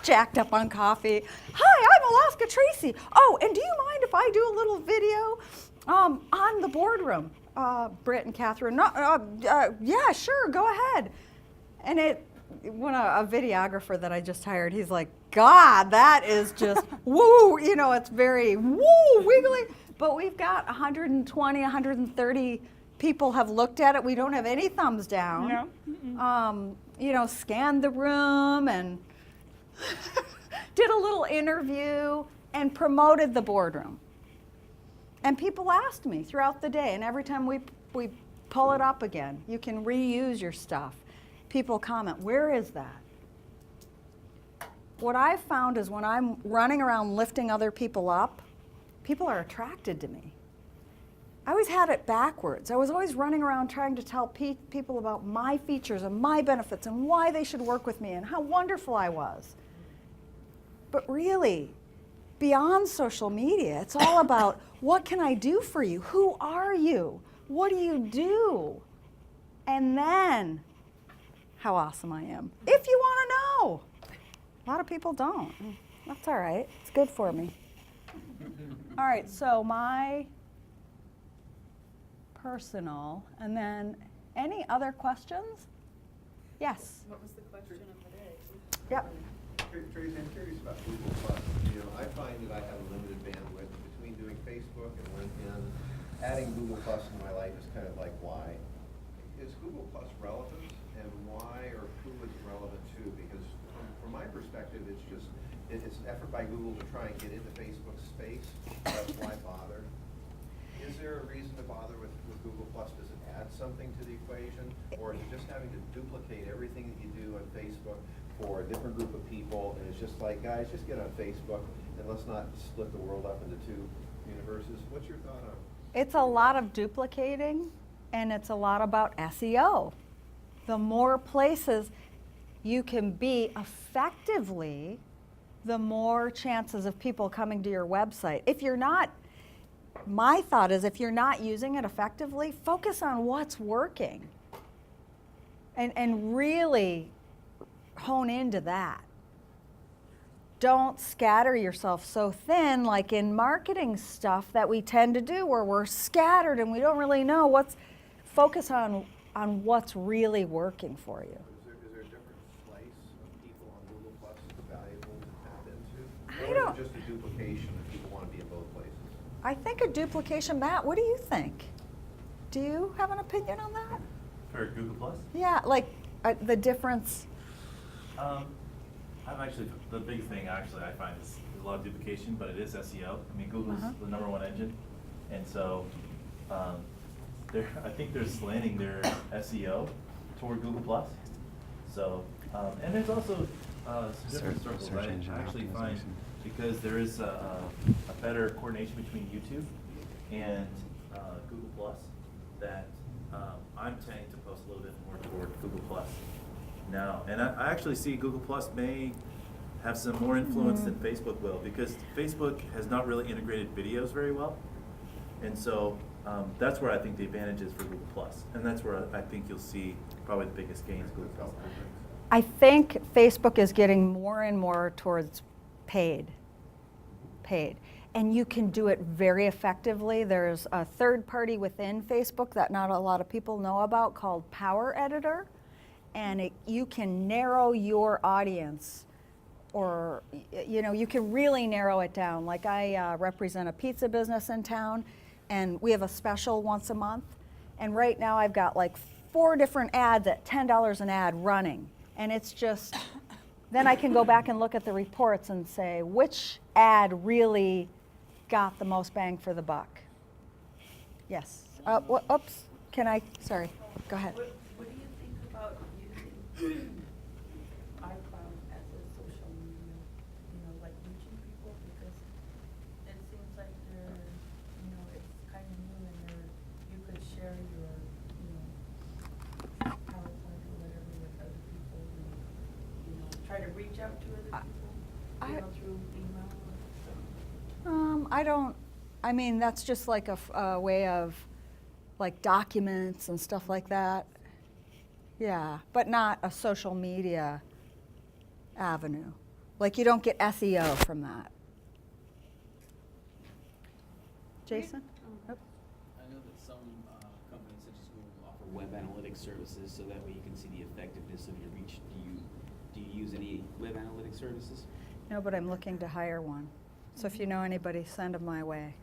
jacked up on coffee. Hi, I'm Waliszek Tracy. Oh, and do you mind if I do a little video on the boardroom? Britt and Catherine, no, yeah, sure, go ahead. And a videographer that I just hired, he's like, God, that is just woo, it's very woo, wiggly. But we've got 120, 130 people have looked at it. We don't have any thumbs down. No. Scanned the room and did a little interview and promoted the boardroom. And people asked me throughout the day, and every time we pull it up again, you can reuse your stuff. People comment, where is that? What I've found is when I'm running around lifting other people up, people are attracted to me. I always had it backwards. I was always running around trying to tell people about my features and my benefits and why they should work with me and how wonderful I was. But really, beyond social media, it's all about what can I do for you? Who are you? What do you do? And then how awesome I am. If you want to know. A lot of people don't. That's all right. It's good for me. All right, so my personal, and then any other questions? Yes? What was the question of the day? Yep. Tracy, I'm curious about Google Plus. I find that I have a limited bandwidth between doing Facebook and LinkedIn. Adding Google Plus in my life is kind of like, why? Is Google Plus relevant, and why or who is it relevant to? Because from my perspective, it's an effort by Google to try and get into Facebook's space. But why bother? Is there a reason to bother with Google Plus? Does it add something to the equation, or is it just having to duplicate everything that you do on Facebook for a different group of people, and it's just like, guys, just get on Facebook and let's not split the world up into two universes? What's your thought on it? It's a lot of duplicating, and it's a lot about SEO. The more places you can be effectively, the more chances of people coming to your website. If you're not, my thought is if you're not using it effectively, focus on what's working and really hone into that. don't scatter yourself so thin like in marketing stuff that we tend to do where we're scattered and we don't really know focus on what's really working for you. Is there a different slice of people on Google Plus that's valuable to tap into? I Or don't- is it just a duplication if people want to be in both places? I think a duplication. Matt, what do you think? Do you have an opinion on that? For Google Plus? Yeah, like the difference. I'm actually, the big thing actually I find is there's a lot of duplication, but it is SEO. I mean, Google's the #1 engine. And so I think they're slanting their SEO toward Google Plus. So, and there's also some different circles. I actually find, because there is a better coordination between YouTube and Google Plus, that I'm tending to post a little bit more toward Google Plus now. And I actually see Google Plus may have some more influence than Facebook will, because Facebook has not really integrated videos very well. And so that's where I think the advantage is for Google Plus. And that's where I think you'll see probably the biggest gains, Google Plus. I think Facebook is getting more and more towards paid. And you can do it very effectively. There's a third party within Facebook that not a lot of people know about called Power Editor. And you can narrow your audience, or you can really narrow it down. Like I represent a pizza business in town, and we have a special once a month. And right now I've got like 4 different ads at $10 an ad running. And it's just, then I can go back and look at the reports and say, which ad really got the most bang for the buck? Yes. Oops. Sorry. Go ahead. What do you think about using iCloud as a social media, like reaching people? Because it seems like it's kind of new and you could share your, PowerPoint or whatever with other people and, try to reach out to other people, through email or something. That's just like a way of like documents and stuff like that. Yeah, but not a social media avenue. Like you don't get SEO from that. Jason? I know that some companies such as Google offer web analytics services so that way you can see the effectiveness of your reach. Do you use any web analytics services? No, but I'm looking to hire one. So if you know anybody, send them my way.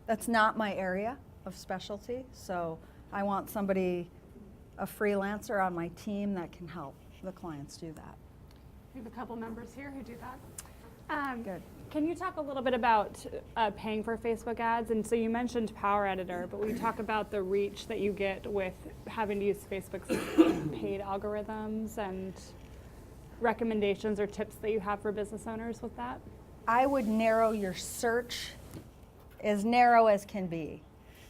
That's not my area of specialty, so I want somebody, a freelancer on my team that can help the clients do that. We have a couple members here who do that. Good. Can you talk a little bit about paying for Facebook ads? And so you mentioned Power Editor, but will you talk about the reach that you get with having to use Facebook's paid algorithms and recommendations or tips that you have for business owners with that? I would narrow your search as narrow as can be.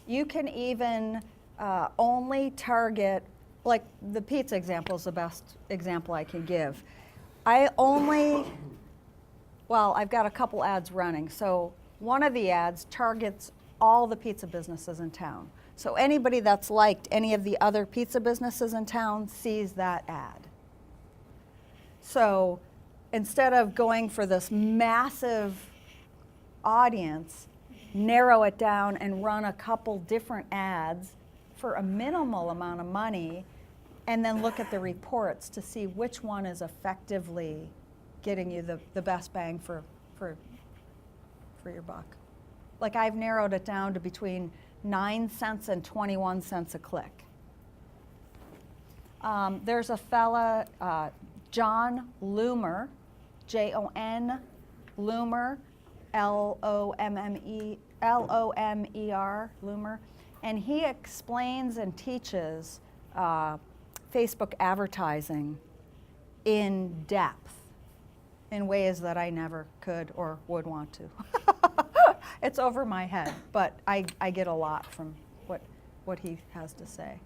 You can even only target, like the pizza example is the best example I can give. I've got a couple ads running. So one of the ads targets all the pizza businesses in town. So anybody that's liked any of the other pizza businesses in town sees that ad. So instead of going for this massive audience, narrow it down and run a couple different ads for a minimal amount of money, and then look at the reports to see which one is effectively getting you the best bang for your buck. Like I've narrowed it down to between 9 cents and 21 cents a click. There's a fella, John Loomer, Jon Loomer, Lommer, Loomer, and he explains and teaches Facebook advertising in depth in ways that I never could or would want to. It's over my head, but I get a lot from what he has to say.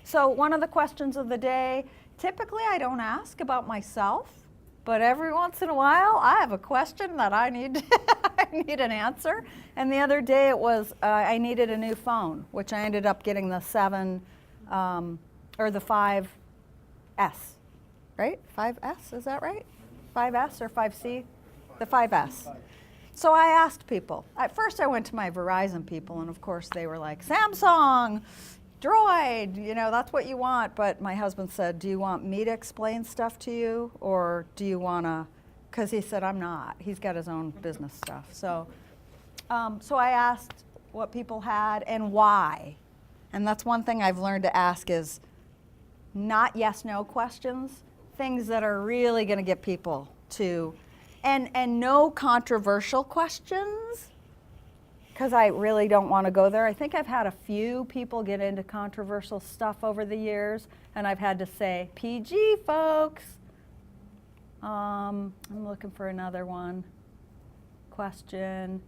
So one of the questions of the day, typically I don't ask about myself, but every once in a while I have a question that I need I need an answer. And the other day it was I needed a new phone, which I ended up getting the 7 or the 5S, right? 5S, is that right? 5S or 5C? The 5S. So I asked people. At first I went to my Verizon people, and of course they were like, Samsung, Droid, you know, that's what you want. But my husband said, do you want me to explain stuff to you, or do you want to, because he said, I'm not. He's got his own business stuff. So I asked what people had and why. And that's one thing I've learned to ask is not yes/no questions, things that are really going to get people to, and no controversial questions, because I really don't want to go there. I think I've had a few people get into controversial stuff over the years, and I've had to say, PG, folks. I'm looking for another one. Question.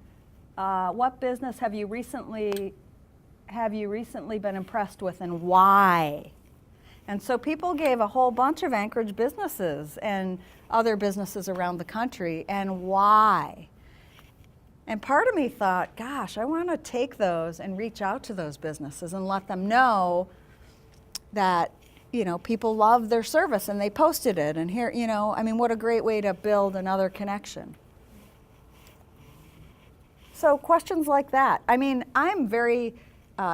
What business have you recently been impressed with, and why? And so people gave a whole bunch of Anchorage businesses and other businesses around the country, and why. And part of me thought, gosh, I want to take those and reach out to those businesses and let them know that, you know, people love their service and they posted it. And here, you know, I mean, what a great way to build another connection. So questions like that. I mean, I'm very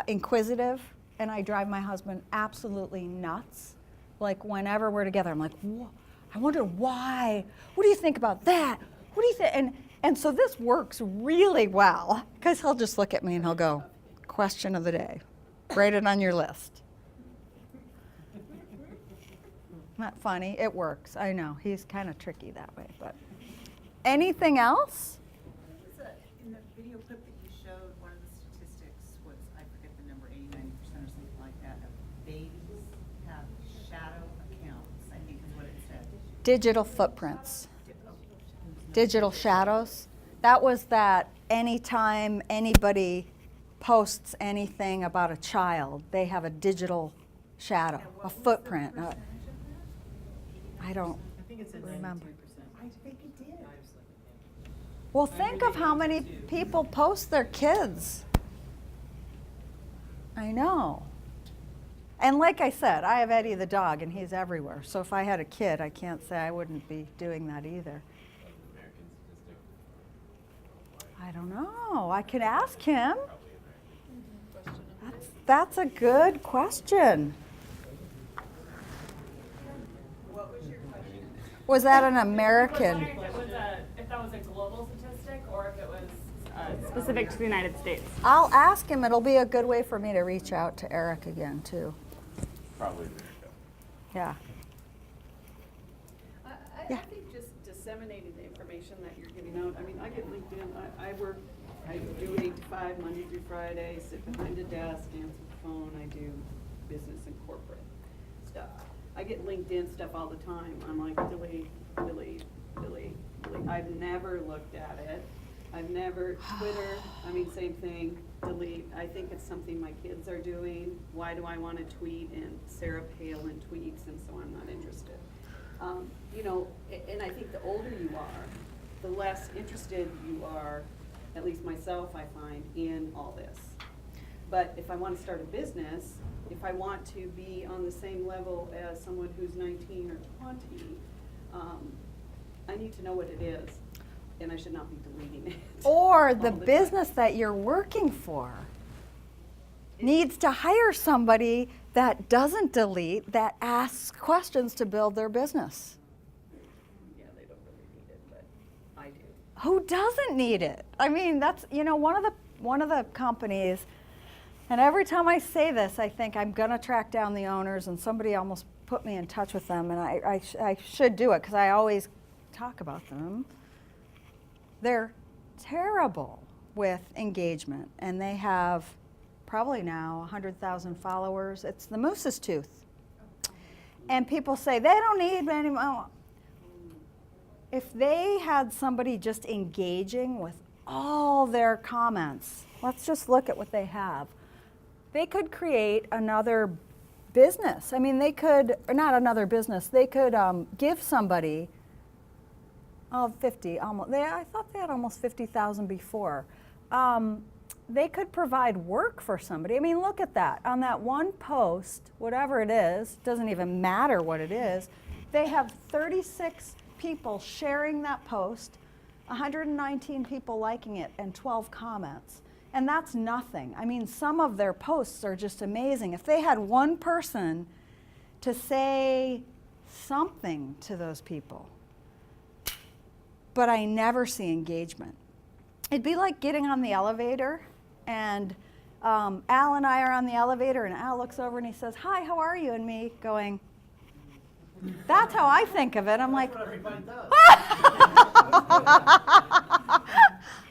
inquisitive, and I drive my husband absolutely nuts. Like whenever we're together, I'm like, I wonder why. What do you think about that? What do you think? And so this works really well, because he'll just look at me and he'll go, question of the day. Write it on your list. Not funny. It works. I know. He's kind of tricky that way. But anything else? In the video clip that you showed, one of the statistics was, I forget the number, 80, 90% or something like that, of babies have shadow accounts, I think is what it said. Digital footprints. Digital shadows. That was that anytime anybody posts anything about a child, they have a digital shadow, a footprint. I don't remember. I think it did. Well, think of how many people post their kids. I know. And like I said, I have Eddie the dog, and he's everywhere. So if I had a kid, I can't say I wouldn't be doing that either. I don't know. I could ask him. That's a good question. What was your question? Was that an American? If that was a global statistic or if it was specific to the United States. I'll ask him. It'll be a good way for me to reach out to Eric again, too. Probably. Yeah. I think just disseminating the information that you're giving out. I mean, I get LinkedIn. I do 8 to 5, Monday through Friday, sit behind a desk, answer the phone. I do business and corporate stuff. I get LinkedIn stuff all the time. I'm like, delete, delete, delete, delete. I've never looked at it. I've never, Twitter, I mean, same thing, delete. I think it's something my kids are doing. Why do I want to tweet? And Sarah Palin tweets, and so I'm not interested. You know, and I think the older you are, the less interested you are, at least myself, I find, in all this. But if I want to start a business, if I want to be on the same level as someone who's 19 or 20, I need to know what it is, and I should not be deleting it. Or the business that you're working for needs to hire somebody that doesn't delete, that asks questions to build their business. Yeah, they don't really need it, but I do. Who doesn't need it? I mean, that's, you know, one of the companies, and every time I say this, I think I'm going to track down the owners, and somebody almost put me in touch with them, and I should do it because I always talk about them. They're terrible with engagement, and they have probably now 100,000 followers. It's the moose's tooth. And people say, they don't need any more. If they had somebody just engaging with all their comments, let's just look at what they have. They could create another business. I mean, they could, or not another business, they could give somebody 50, almost. I thought they had almost 50,000 before. They could provide work for somebody. I mean, look at that. On that one post, whatever it is, doesn't even matter what it is, they have 36 people sharing that post, 119 people liking it, and 12 comments. And that's nothing. I mean, some of their posts are just amazing. If they had one person to say something to those people, but I never see engagement. It'd be like getting on the elevator, and Al and I are on the elevator, and Al looks over and he says, "Hi, how are you?" And me going, that's how I think of it. I'm like,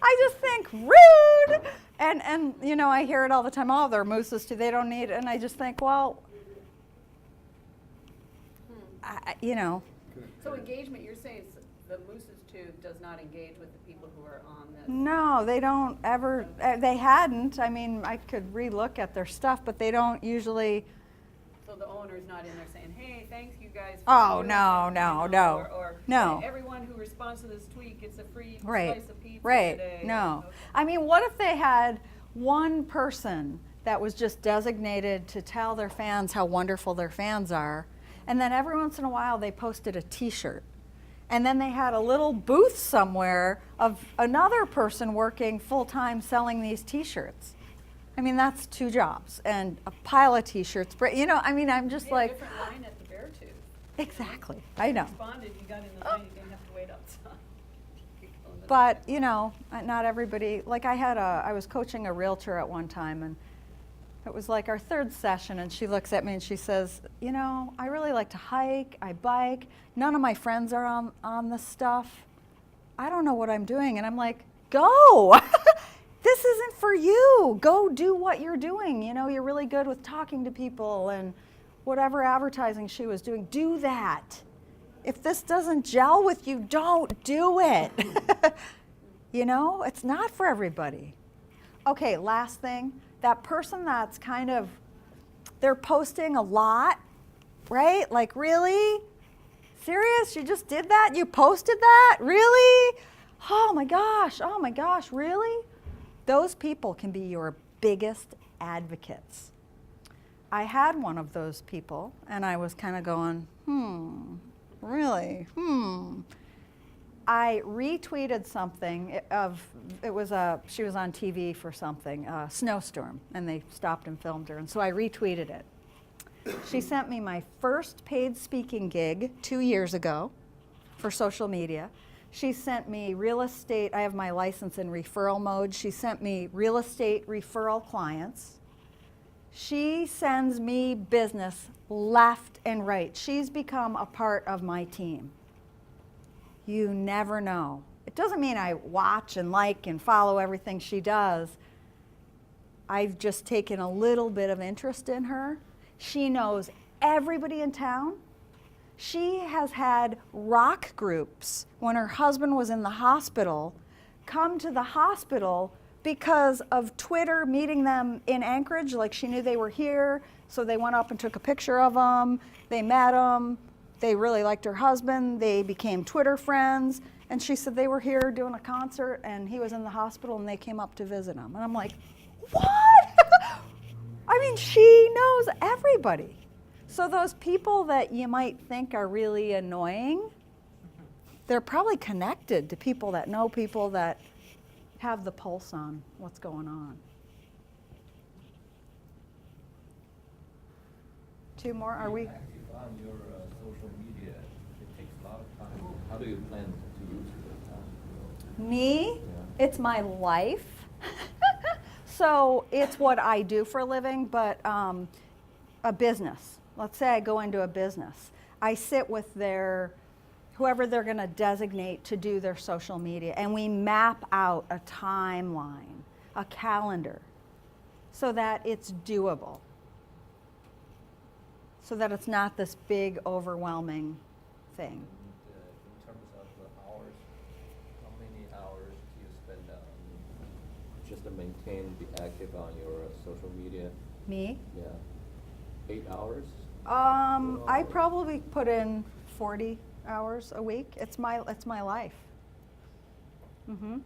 I just think rude. And you know, I hear it all the time. Oh, they're mooses too. They don't need it. And I just think, well, you know. So engagement, you're saying the Moose's Tube does not engage with the people who are on this? No, they don't ever. They hadn't. I mean, I could relook at their stuff, but they don't usually. So the owner's not in there saying, "Hey, thanks you guys." Oh, no, no, no, or no. Everyone who responds to this tweet gets a free Right, slice of pizza right. today. No, Okay. I mean, what if they had one person that was just designated to tell their fans how wonderful their fans are, and then every once in a while they posted a T-shirt, and then they had a little booth somewhere of another person working full-time selling these T-shirts. I mean, that's 2 jobs and a pile of T-shirts. You know, I mean, I'm just They had like. a different line at the Bear Tube. Exactly, I know. If you responded, you got in the line, you didn't have to wait outside. But, you know, not everybody, like I was coaching a realtor at one time, and it was like our 3rd session, and she looks at me and she says, you know, I really like to hike, I bike, none of my friends are on this stuff. I don't know what I'm doing. And I'm like, go! This isn't for you. Go do what you're doing. You know, you're really good with talking to people and whatever advertising she was doing, do that. If this doesn't gel with you, don't do it. You know, it's not for everybody. Okay, last thing, that person that's kind of, they're posting a lot, right? Like, really? Serious? You just did that? You posted that? Really? Oh my gosh, really? Those people can be your biggest advocates. I had one of those people, and I was kind of going, really? I retweeted something she was on TV for something, a snowstorm, and they stopped and filmed her, and so I retweeted it. She sent me my first paid speaking gig 2 years ago for social media. She sent me real estate. I have my license in referral mode. She sent me real estate referral clients. She sends me business left and right. She's become a part of my team. You never know. It doesn't mean I watch and like and follow everything she does. I've just taken a little bit of interest in her. She knows everybody in town. She has had rock groups when her husband was in the hospital come to the hospital because of Twitter meeting them in Anchorage. Like, she knew they were here, so they went up and took a picture of them. They met them. They really liked her husband. They became Twitter friends. And she said they were here doing a concert, and he was in the hospital, and they came up to visit him. And I'm like, what? I mean, she knows everybody. So those people that you might think are really annoying, they're probably connected to people that know people that have the pulse on what's going on. 2 more, are we? Active on your social media, it takes a lot of time. How do you plan to use it? Me? Yeah. It's my life. So it's what I do for a living, but a business. Let's say I go into a business. I sit with whoever they're going to designate to do their social media, and we map out a timeline, a calendar, so that it's doable, so that it's not this big, overwhelming thing. In terms of the hours, how many hours do you spend just to maintain, be active on your social media? Me? Yeah. 8 hours? I probably put in 40 hours a week. It's my life. Mm-hmm.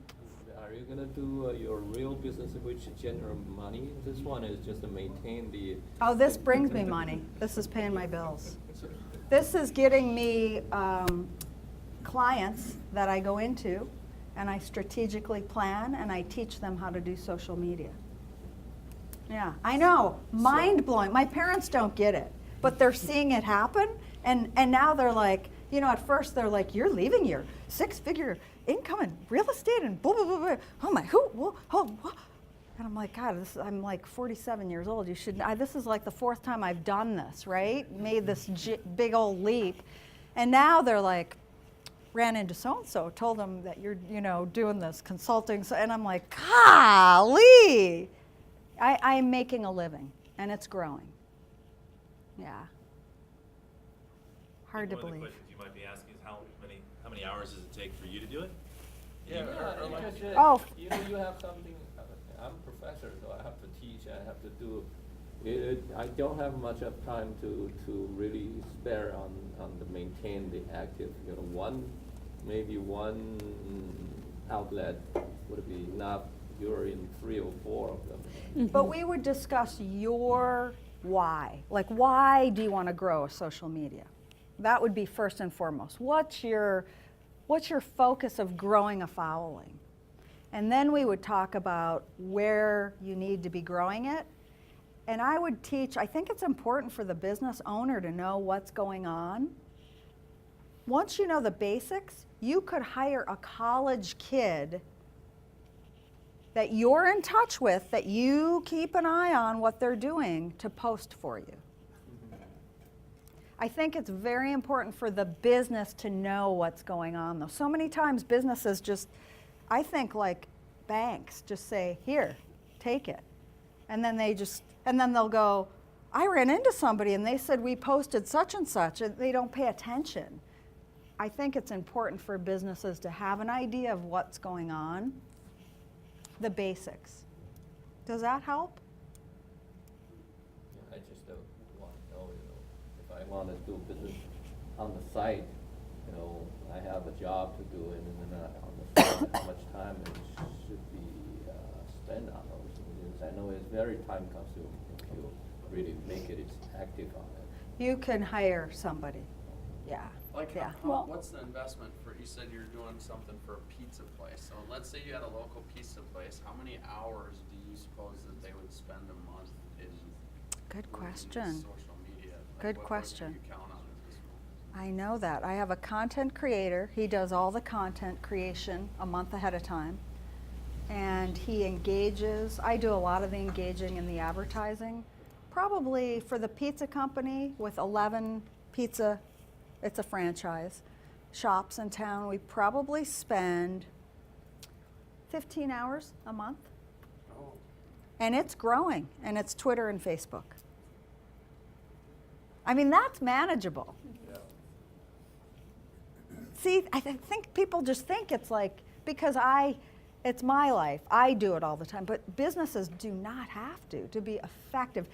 Are you gonna do your real business which generate money? This one is just to maintain the. Oh, this brings me money. This is paying my bills. This is getting me clients that I go into, and I strategically plan, and I teach them how to do social media. Yeah, I know, mind-blowing. My parents don't get it, but they're seeing it happen, and now they're like, you know, at first they're like, you're leaving your 6-figure income in real estate and blah, blah, blah, blah. Oh my, who, whoa, oh, what? And I'm like, God, I'm like 47 years old. You should, this is like the 4th time I've done this, right? Made this big old leap. And now they're like, ran into so-and-so, told them that you're, you know, doing this consulting. So, and I'm like, golly, I'm making a living, and it's growing. Yeah. Hard to believe. One of the questions you might be asking is how many hours does it take for you to do it? Yeah, Or like- because, Oh. you know, you have something, I'm a professor, so I have to teach, I have to do, I don't have much of time to really spare on the maintain the active, you know, maybe one outlet would be enough. You're in 3 or 4 of them. But we would discuss your why. Like, why do you want to grow social media? That would be first and foremost. What's your focus of growing a following? And then we would talk about where you need to be growing it. And I would teach, I think it's important for the business owner to know what's going on. Once you know the basics, you could hire a college kid that you're in touch with, that you keep an eye on what they're doing, to post for you. I think it's very important for the business to know what's going on, though. So many times businesses just, I think like banks, just say, here, take it. And then they'll go, I ran into somebody and they said we posted such and such, and they don't pay attention. I think it's important for businesses to have an idea of what's going on, the basics. Does that help? I just don't want to know, you know, if I want to do business on the site, you know, I have a job to do, and then on the site, how much time it should be spent on those videos. I know it's very time consuming if you really make it active on it. You can hire somebody, yeah. Like, yeah. what's the investment for, you said you're doing something for a pizza place. So let's say you had a local pizza place. How many hours do you suppose that they would spend a month in Good using question. social media? Like, Good what question. do you count on at this point? I know that. I have a content creator. He does all the content creation a month ahead of time. And he engages. I do a lot of the engaging in the advertising. Probably for the pizza company with 11 pizza, it's a franchise, shops in town, we probably spend 15 hours a month. Oh. And it's growing, and it's Twitter and Facebook. I mean, that's manageable. Yeah. See, I think people just think it's like, because it's my life, I do it all the time, but businesses do not have to be effective.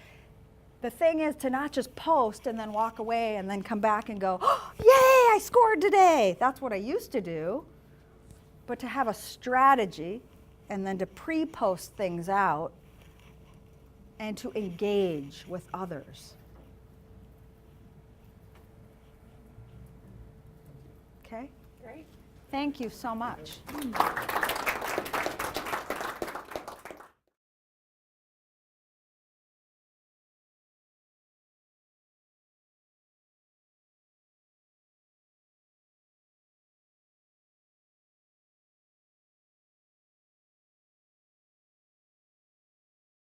The thing is to not just post and then walk away and then come back and go, oh, yay, I scored today. That's what I used to do. But to have a strategy and then to pre-post things out and to engage with others. Okay? Great. Thank you so much.